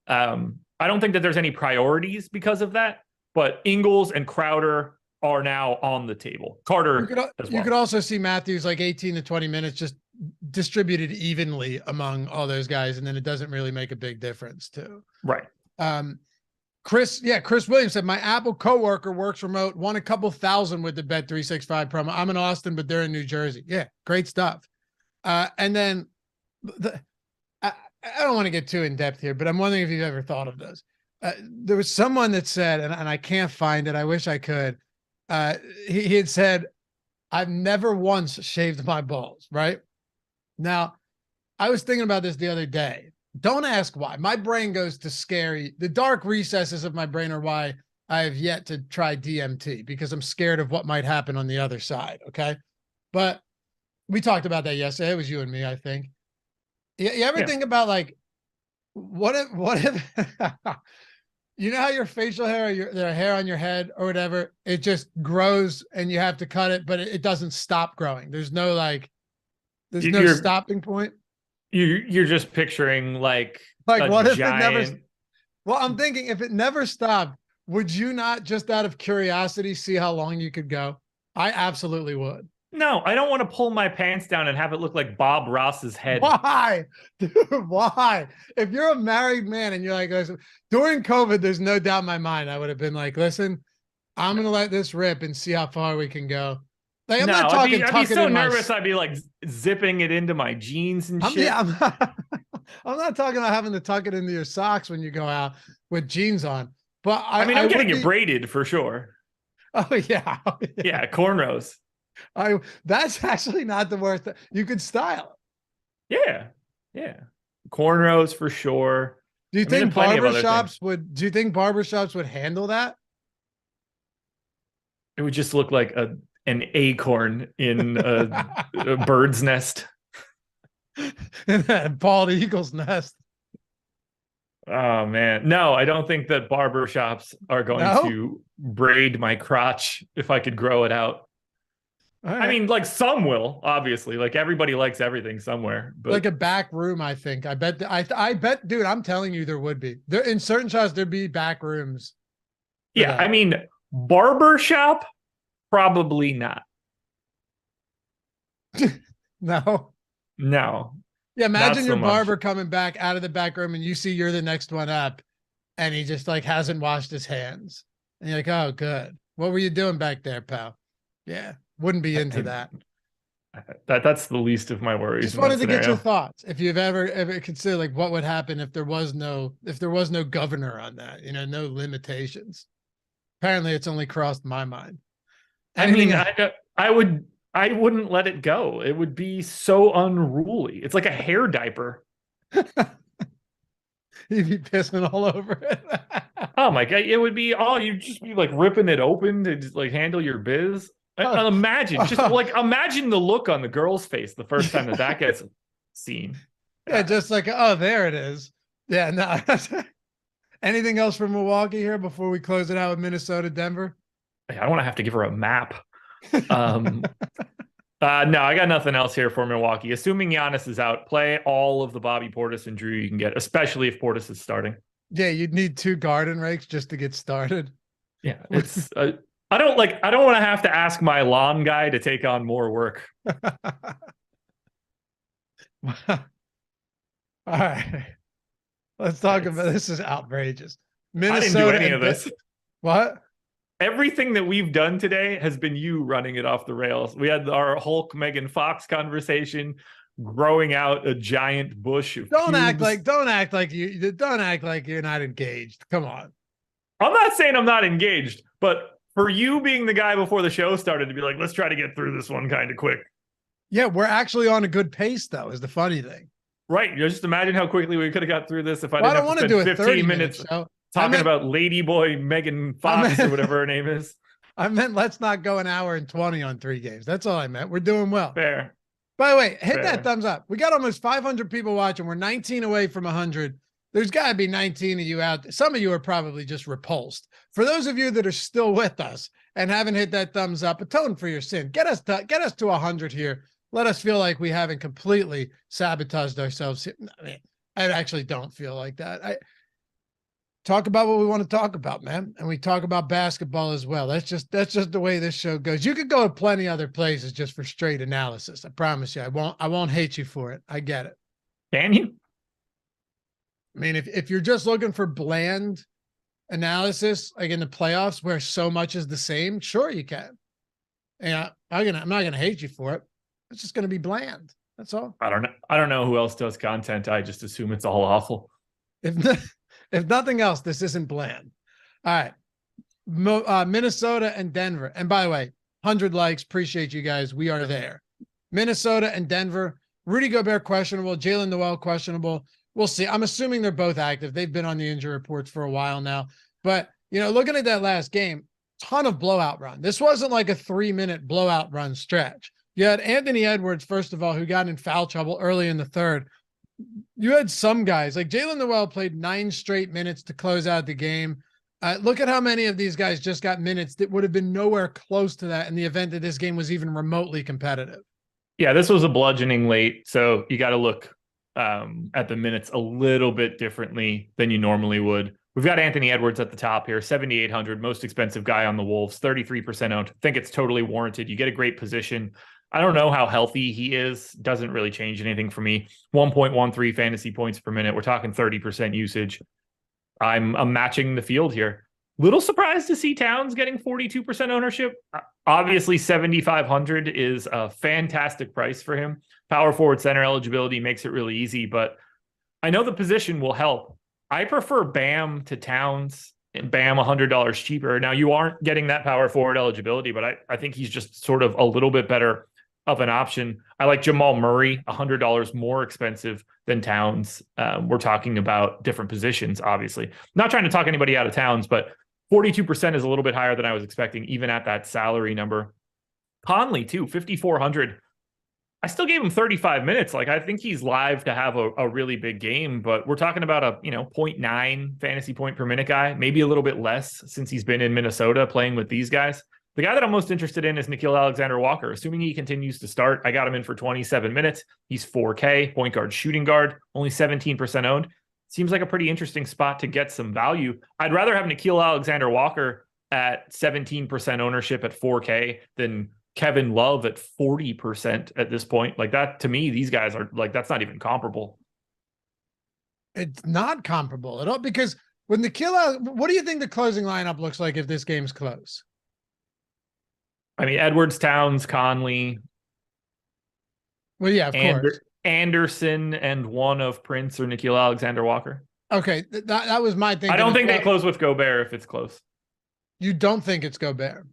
I don't think that there's any priorities because of that. But Ingles and Crowder are now on the table. Carter you could also see Matthews like 18 to 20 minutes just distributed evenly among all those guys, and then it doesn't really make a big difference too. Right. Chris Williams said, my Apple coworker works remote, won a couple thousand with the Bet365 promo. I'm in Austin, but they're in New Jersey. Yeah, great stuff. And then I don't want to get too in depth here, but I'm wondering if you've ever thought of this. There was someone that said, and I can't find it, I wish I could. He had said, I've never once shaved my balls, right? Now, I was thinking about this the other day. Don't ask why. My brain goes to scary. The dark recesses of my brain are why I have yet to try DMT, because I'm scared of what might happen on the other side, okay? But we talked about that yesterday. It was you and me, I think. You ever think about like, what if you know how your facial hair or the hair on your head or whatever, it just grows and you have to cut it, but it doesn't stop growing. There's no stopping point. You're just picturing like what if giant... it never, well, I'm thinking if it never stopped, would you not just out of curiosity see how long you could go? I absolutely would. No, I don't want to pull my pants down and have it look like Bob Ross's head. Why? Dude, why? If you're a married man and you're like, listen, during COVID, there's no doubt in my mind, I would have been like, listen, I'm going to let this rip and see how far we can go. Like, I'm not talking. I'd be so nervous. I'd be like zipping it into my jeans and shit. Yeah, I'm not talking about having to tuck it into your socks when you go out with jeans on. But I'm getting it braided for sure. Oh yeah. Yeah, cornrows. That's actually not the worst. You could style it. Yeah. Cornrows for sure. Do you think barbershops would handle that? It would just look like an acorn in a bird's nest. In that bald eagle's nest. Oh man. No, I don't think that barbershops are going to braid my crotch if I could grow it out. Right. I mean, like some will, obviously. Like everybody likes everything somewhere. But like a back room, I think. I bet, dude, I'm telling you, there would be. There in certain shops, there'd be back rooms. Yeah, I mean, barbershop, probably not. No. Yeah, imagine your barber coming back out of the back room and you see you're the next one up and he just like hasn't washed his hands. And you're like, oh, good. What were you doing back there, pal? Yeah, wouldn't be into that. That's the least of my worries. Just wanted to get your thoughts. If you've ever considered like what would happen if there was no governor on that, no limitations. Apparently it's only crossed my mind. Anything I wouldn't let it go. It would be so unruly. It's like a hair diaper. You'd be pissing all over it. Oh my God. It would be you'd just be like ripping it open to just like handle your biz. Imagine the look on the girl's face the first time that gets seen. Yeah, just like, oh, there it is. Yeah, no. Anything else from Milwaukee here before we close it out with Minnesota, Denver? I don't want to have to give her a map. No, I got nothing else here for Milwaukee. Assuming Giannis is out, play all of the Bobby Portis and Drew you can get, especially if Portis is starting. Yeah, you'd need 2 garden rakes just to get started. Yeah, it's I don't want to have to ask my lawn guy to take on more work. All right. Let's talk about this. Is outrageous. Minnesota. I didn't do any of this. What? Everything that we've done today has been you running it off the rails. We had our Hulk Megan Fox conversation, growing out a giant bush of Don't act like you're not engaged. Come on. I'm not saying I'm not engaged, but for you being the guy before the show started to be like, let's try to get through this one kind of quick. Yeah, we're actually on a good pace, though, is the funny thing. Right. You just imagine how quickly we could have got through this if I didn't have to spend 15 minutes talking about Ladyboy Megan Fox or whatever her name is. I meant let's not go an hour and 20 on 3 games. That's all I meant. We're doing well. Fair. By the way, hit that thumbs up. We got almost 500 people watching. We're 19 away from 100. There's got to be 19 of you out there. Some of you are probably just repulsed. For those of you that are still with us and haven't hit that thumbs up, atone for your sin. Get us to 100 here. Let us feel like we haven't completely sabotaged ourselves. I mean, I actually don't feel like that. I talk about what we want to talk about, man. And we talk about basketball as well. That's just the way this show goes. You could go to plenty other places just for straight analysis. I promise you. I won't hate you for it. I get it. Can you? I mean, if you're just looking for bland analysis, like in the playoffs where so much is the same, sure you can. Yeah, I'm not gonna hate you for it. It's just gonna be bland. That's all. I don't know who else does content. I just assume it's all awful. If nothing else, this isn't bland. All right. Minnesota and Denver. And by the way, 100 likes. Appreciate you guys. We are there. Minnesota and Denver. Rudy Gobert questionable. Jalen Noel questionable. We'll see. I'm assuming they're both active. They've been on the injury reports for a while now. But, looking at that last game, ton of blowout run. This wasn't like a 3-minute blowout run stretch. You had Anthony Edwards, first of all, who got in foul trouble early in the third. You had some guys like Jalen Noel played 9 straight minutes to close out the game. Look at how many of these guys just got minutes that would have been nowhere close to that in the event that this game was even remotely competitive. Yeah, this was a bludgeoning late. So you got to look at the minutes a little bit differently than you normally would. We've got Anthony Edwards at the top here, 7,800, most expensive guy on the Wolves, 33% owned. I think it's totally warranted. You get a great position. I don't know how healthy he is. Doesn't really change anything for me. 1.13 fantasy points per minute. We're talking 30% usage. I'm matching the field here. Little surprised to see Towns getting 42% ownership. Obviously, 7,500 is a fantastic price for him. Power forward center eligibility makes it really easy, but I know the position will help. I prefer Bam to Towns, and Bam $100 cheaper. Now, you aren't getting that power forward eligibility, but I think he's just sort of a little bit better of an option. I like Jamal Murray, $100 more expensive than Towns. We're talking about different positions, obviously. Not trying to talk anybody out of Towns, but 42% is a little bit higher than I was expecting, even at that salary number. Conley, too, 5,400. I still gave him 35 minutes. Like, I think he's live to have a really big game, but we're talking about a 0.9 fantasy point per minute guy, maybe a little bit less since he's been in Minnesota playing with these guys. The guy that I'm most interested in is Nickeil Alexander-Walker. Assuming he continues to start, I got him in for 27 minutes. He's 4K, point guard, shooting guard, only 17% owned. Seems like a pretty interesting spot to get some value. I'd rather have Nickeil Alexander-Walker at 17% ownership at 4K than Kevin Love at 40% at this point. Like that, to me, these guys are like, that's not even comparable. It's not comparable at all because When what do you think the closing lineup looks like if this game's close? I mean, Edwards, Towns, Conley. Well, yeah, of course. Anderson and one of Prince or Nickeil Alexander-Walker. Okay, that was my thing. I don't think they close with Gobert if it's close. You don't think it's Gobert?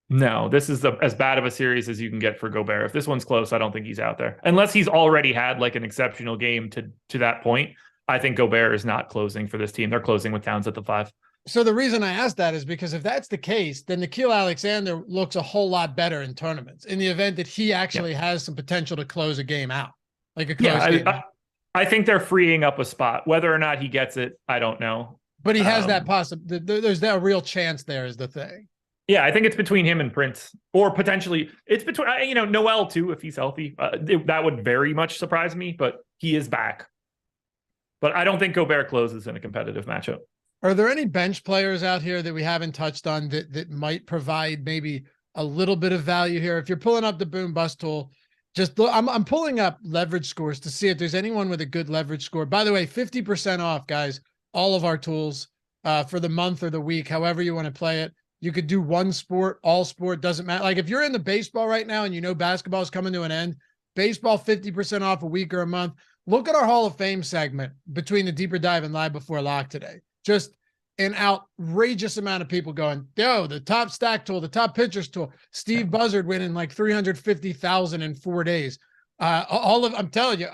No, this is as bad of a series as you can get for Gobert. If this one's close, I don't think he's out there. Unless he's already had like an exceptional game to that point. I think Gobert is not closing for this team. They're closing with Towns at the 5. So the reason I asked that is because if that's the case, then Nickeil Alexander looks a whole lot better in tournaments in the event that he actually has some potential to close a game out. Like a close game. I think they're freeing up a spot. Whether or not he gets it, I don't know. But he has that there's that real chance there is the thing. Yeah, I think it's between him and Prince, or potentially it's between, Noel too, if he's healthy. That would very much surprise me, but he is back. But I don't think Gobert closes in a competitive matchup. Are there any bench players out here that we haven't touched on that might provide maybe a little bit of value here? If you're pulling up the boom bust tool, just look, I'm pulling up leverage scores to see if there's anyone with a good leverage score. By the way, 50% off, guys, all of our tools for the month or the week, however you want to play it. You could do one sport, all sport, doesn't matter. Like if you're into baseball right now and you know basketball is coming to an end, baseball 50% off a week or a month. Look at our Hall of Fame segment between the deeper dive and live before lock today. Just an outrageous amount of people going, yo, the top stack tool, the top pitchers tool, Steve Buzzard winning like 350,000 in 4 days. I'm telling you,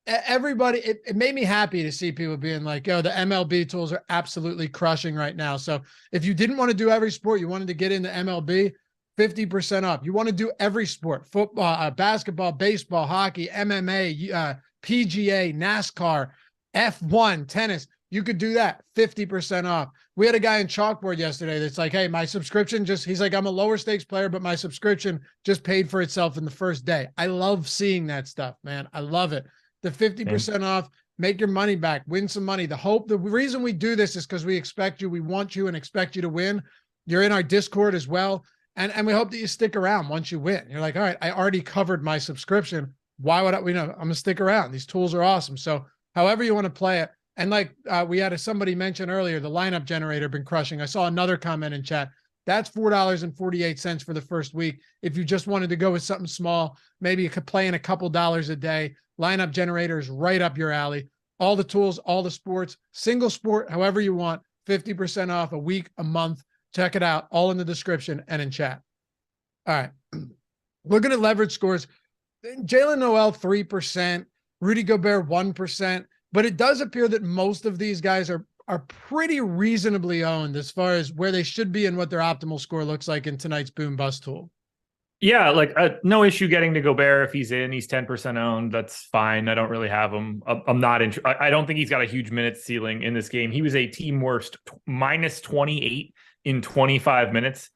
everybody, it made me happy to see people being like, yo, the MLB tools are absolutely crushing right now. So if you didn't want to do every sport, you wanted to get into MLB, 50% off. You want to do every sport, football, basketball, baseball, hockey, MMA, PGA, NASCAR, F1, tennis. You could do that 50% off. We had a guy in Chalkboard yesterday that's like, hey, my subscription he's like, I'm a lower stakes player, but my subscription just paid for itself in the first day. I love seeing that stuff, man. I love it. The 50% off, make your money back, win some money. The reason we do this is because we expect you, we want you and expect you to win. You're in our Discord as well. And we hope that you stick around once you win. You're like, all right, I already covered my subscription. Why would I'm going to stick around. These tools are awesome. So however you want to play it. And like we had somebody mention earlier, the lineup generator been crushing. I saw another comment in chat. That's $4.48 for the first week. If you just wanted to go with something small, maybe you could play in a couple dollars a day. Lineup generator is right up your alley. All the tools, all the sports, single sport, however you want, 50% off a week, a month. Check it out. All in the description and in chat. All right. Looking at leverage scores, Jalen Noel, 3%, Rudy Gobert, 1%. But it does appear that most of these guys are pretty reasonably owned as far as where they should be and what their optimal score looks like in tonight's boom bust tool. Yeah, like no issue getting to Gobert if he's in. He's 10% owned. That's fine. I don't really have him. I'm not interested. I don't think he's got a huge minutes ceiling in this game. He was a team worst minus 28 in 25 minutes.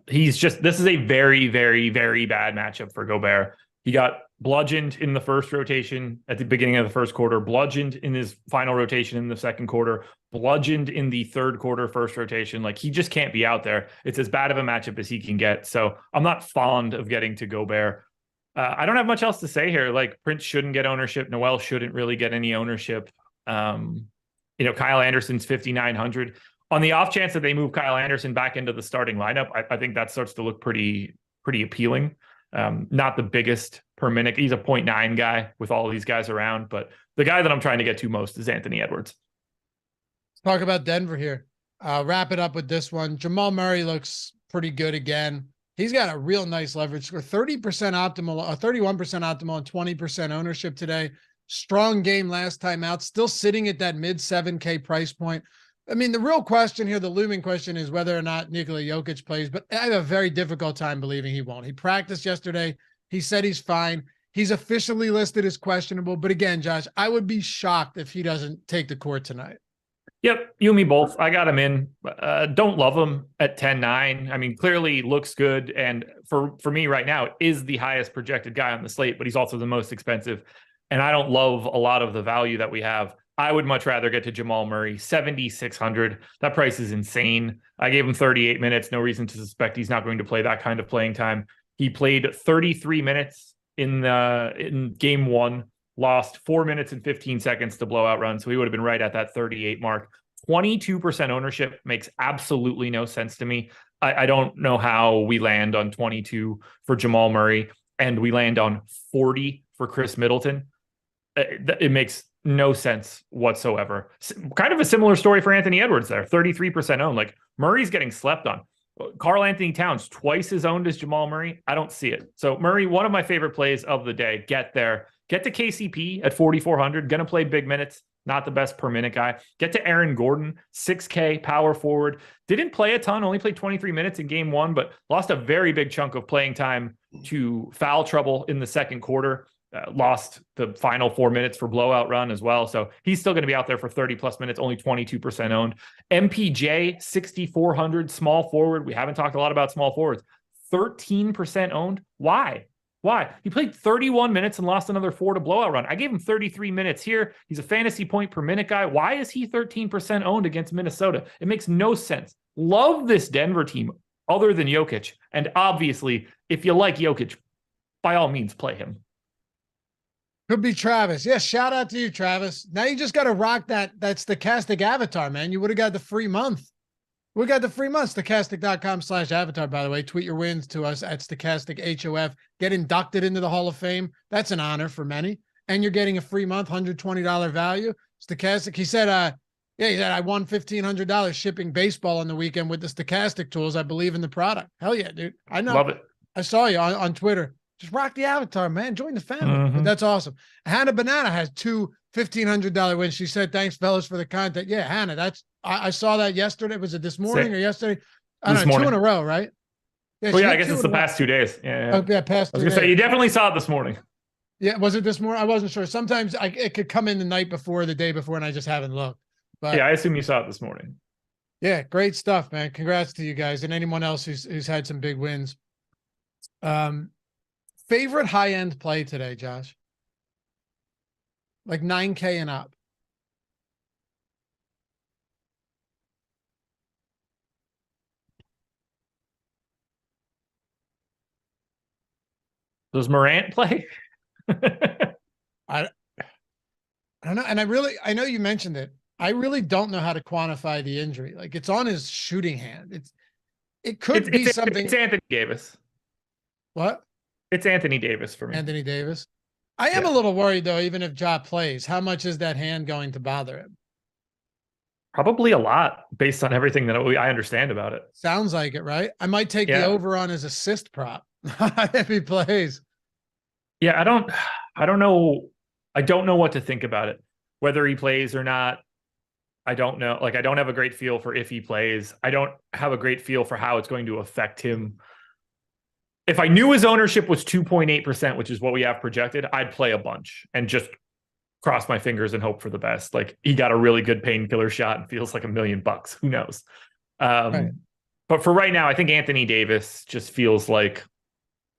This is a very, very, very bad matchup for Gobert. He got bludgeoned in the first rotation at the beginning of the first quarter, bludgeoned in his final rotation in the second quarter, bludgeoned in the third quarter, first rotation. Like, he just can't be out there. It's as bad of a matchup as he can get. So I'm not fond of getting to Gobert. I don't have much else to say here. Like, Prince shouldn't get ownership. Noel shouldn't really get any ownership. Kyle Anderson's 5,900. On the off chance that they move Kyle Anderson back into the starting lineup, I think that starts to look pretty appealing. Not the biggest per minute. He's a 0.9 guy with all of these guys around, but the guy that I'm trying to get to most is Anthony Edwards. Let's talk about Denver here. Wrap it up with this one. Jamal Murray looks pretty good again. He's got a real nice leverage score, 30% optimal, 31% optimal, and 20% ownership today. Strong game last time out, still sitting at that mid 7K price point. I mean, the real question here, the looming question, is whether or not Nikola Jokic plays, but I have a very difficult time believing he won't. He practiced yesterday. He said he's fine. He's officially listed as questionable. But again, Josh, I would be shocked if he doesn't take the court tonight. Yep, you and me both. I got him in. Don't love him at 10-9. I mean, clearly looks good. And for me right now, is the highest projected guy on the slate, but he's also the most expensive. And I don't love a lot of the value that we have. I would much rather get to Jamal Murray, 7,600. That price is insane. I gave him 38 minutes. No reason to suspect he's not going to play that kind of playing time. He played 33 minutes in game one, lost 4 minutes and 15 seconds to blowout run. So he would have been right at that 38 mark. 22% ownership makes absolutely no sense to me. I don't know how we land on 22 for Jamal Murray and we land on 40 for Chris Middleton. It makes no sense whatsoever. Kind of a similar story for Anthony Edwards there, 33% owned. Like Murray's getting slept on. Karl Anthony Towns, twice as owned as Jamal Murray. I don't see it. So Murray, one of my favorite plays of the day. Get there. Get to KCP at 4,400. Going to play big minutes. Not the best per minute guy. Get to Aaron Gordon, 6K power forward. Didn't play a ton, only played 23 minutes in game one, but lost a very big chunk of playing time to foul trouble in the second quarter. Lost the final 4 minutes for blowout run as well. So he's still going to be out there for 30 plus minutes, only 22% owned. MPJ, 6,400, small forward. We haven't talked a lot about small forwards. 13% owned. Why? He played 31 minutes and lost another 4 to blowout run. I gave him 33 minutes here. He's a fantasy point per minute guy. Why is he 13% owned against Minnesota? It makes no sense. Love this Denver team other than Jokic. And obviously, if you like Jokic, by all means, play him. Could be Travis. Yeah, shout out to you, Travis. Now you just got to rock that stochastic avatar, man. You would have got the free month. We got the free month, stochastic.com/avatar, by the way. Tweet your wins to us at stochastic HOF. Get inducted into the Hall of Fame. That's an honor for many. And you're getting a free month, $120 value. Stochastic, he said, I won $1,500 shipping baseball on the weekend with the Stochastic tools. I believe in the product. Hell yeah, dude. I know. Love it. I saw you on Twitter. Just rock the avatar, man. Join the family. But that's awesome. Hannah Banana has two $1,500 wins. She said, thanks, fellas, for the content. Yeah, Hannah, I saw that yesterday. Was it this morning or yesterday? I don't know, 2 in a row, right? Yeah, I guess it's the past 2 days. Yeah. Oh, yeah, past 2 days. I was going to say, you definitely saw it this morning. Yeah, was it this morning? I wasn't sure. Sometimes it could come in the night before, the day before, and I just haven't looked. But yeah, I assume you saw it this morning. Yeah, great stuff, man. Congrats to you guys and anyone else who's had some big wins. Favorite high-end play today, Josh? Like 9K and up. Does Morant play? I don't know. And I know you mentioned it. I really don't know how to quantify the injury. Like it's on his shooting hand. It could be something. It's Anthony Davis. What? It's Anthony Davis for me. Anthony Davis. I am a little worried though, even if Ja plays, how much is that hand going to bother him? Probably a lot based on everything that I understand about it. Sounds like it, right? I might take the over on his assist prop if he plays. Yeah, I don't know. I don't know what to think about it. Whether he plays or not, I don't know. Like, I don't have a great feel for if he plays. I don't have a great feel for how it's going to affect him. If I knew his ownership was 2.8%, which is what we have projected, I'd play a bunch and just cross my fingers and hope for the best. Like, he got a really good painkiller shot and feels like $1 million. Who knows? Right. But for right now, I think Anthony Davis just feels like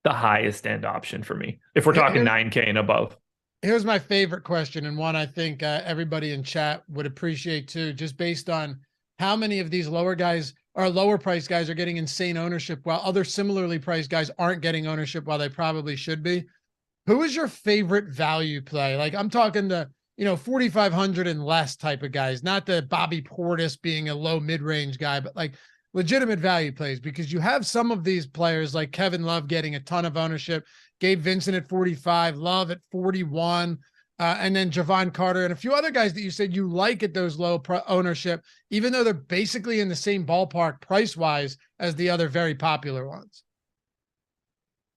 the highest end option for me. If we're talking 9K and above. Here's my favorite question, and one I think everybody in chat would appreciate too, just based on how many of these lower price guys are getting insane ownership while other similarly priced guys aren't getting ownership while they probably should be. Who is your favorite value play? Like, I'm talking the, 4,500 and less type of guys, not the Bobby Portis being a low mid-range guy, but like legitimate value plays, because you have some of these players like Kevin Love getting a ton of ownership, Gabe Vincent at 45, Love at 41, and then Javon Carter and a few other guys that you said you like at those low ownership, even though they're basically in the same ballpark price-wise as the other very popular ones.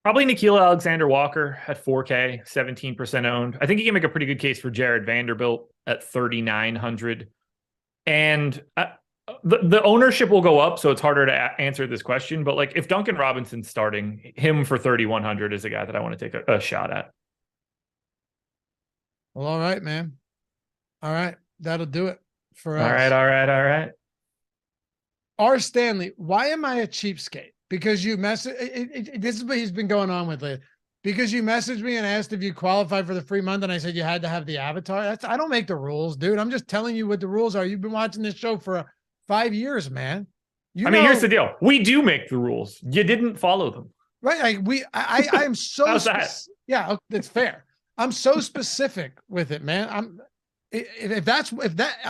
Probably Nickeil Alexander-Walker at 4K, 17% owned. I think you can make a pretty good case for Jared Vanderbilt at 3,900. And the ownership will go up, so it's harder to answer this question. But like, if Duncan Robinson's starting, him for 3,100 is a guy that I want to take a shot at. Well, all right, man. All right, that'll do it for us. All right. R. Stanley, why am I a cheapskate? Because you this is what he's been going on with lately. Because you messaged me and asked if you qualified for the free month, and I said you had to have the avatar. I don't make the rules, dude. I'm just telling you what the rules are. You've been watching this show for 5 years, man. Here's the deal. We do make the rules. You didn't follow them. Right. I am so How's that? Yeah, that's fair. I'm so specific with it, man. if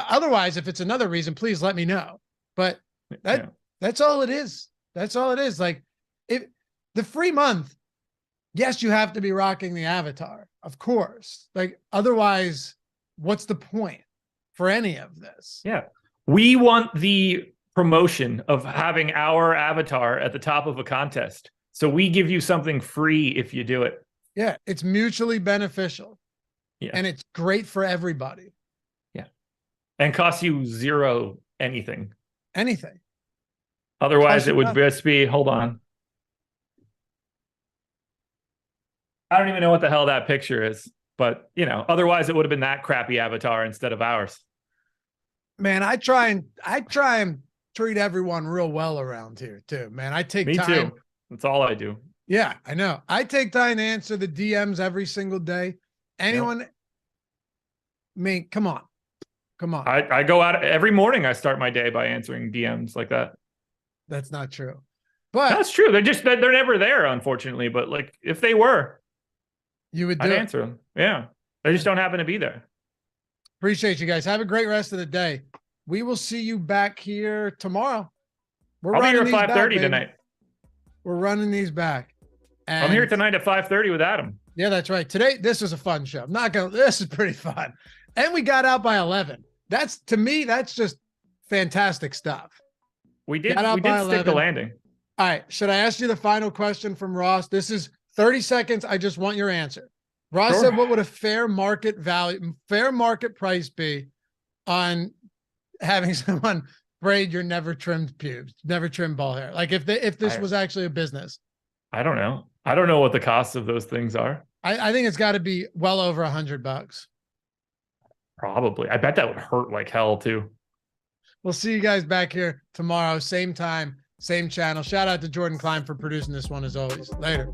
otherwise, if it's another reason, please let me know. But that's all it is. That's all it is. Like, if the free month, yes, you have to be rocking the avatar, of course. Like, otherwise, what's the point for any of this? Yeah. We want the promotion of having our avatar at the top of a contest. So we give you something free if you do it. Yeah, it's mutually beneficial. Yeah. And it's great for everybody. Yeah. And costs you zero anything. Anything. Otherwise, it would just be, hold on. I don't even know what the hell that picture is, but otherwise it would have been that crappy avatar instead of ours. Man, I try and treat everyone real well around here too, man. I take time. Me too. That's all I do. Yeah, I know. I take time to answer the DMs every single day. Anyone, I mean, come on. I go out every morning. I start my day by answering DMs like that. That's not true. But that's true. They're never there, unfortunately. But like, if they were, I'd answer them. Yeah. They just don't happen to be there. Appreciate you guys. Have a great rest of the day. We will see you back here tomorrow. I'll be here at 5:30 tonight. We're running these back. And I'm here tonight at 5:30 with Adam. Yeah, that's right. Today, this was a fun show. This is pretty fun. And we got out by 11. To me, that's just fantastic stuff. We did stick the landing. All right. Should I ask you the final question from Ross? This is 30 seconds. I just want your answer. Ross said, what would a fair market price be on having someone braid your never trimmed pubes, never trimmed ball hair? Like if this was actually a business. I don't know. I don't know what the costs of those things are. I think it's got to be well over $100. Probably. I bet that would hurt like hell too. We'll see you guys back here tomorrow. Same time, same channel. Shout out to Jordan Klein for producing this one as always. Later.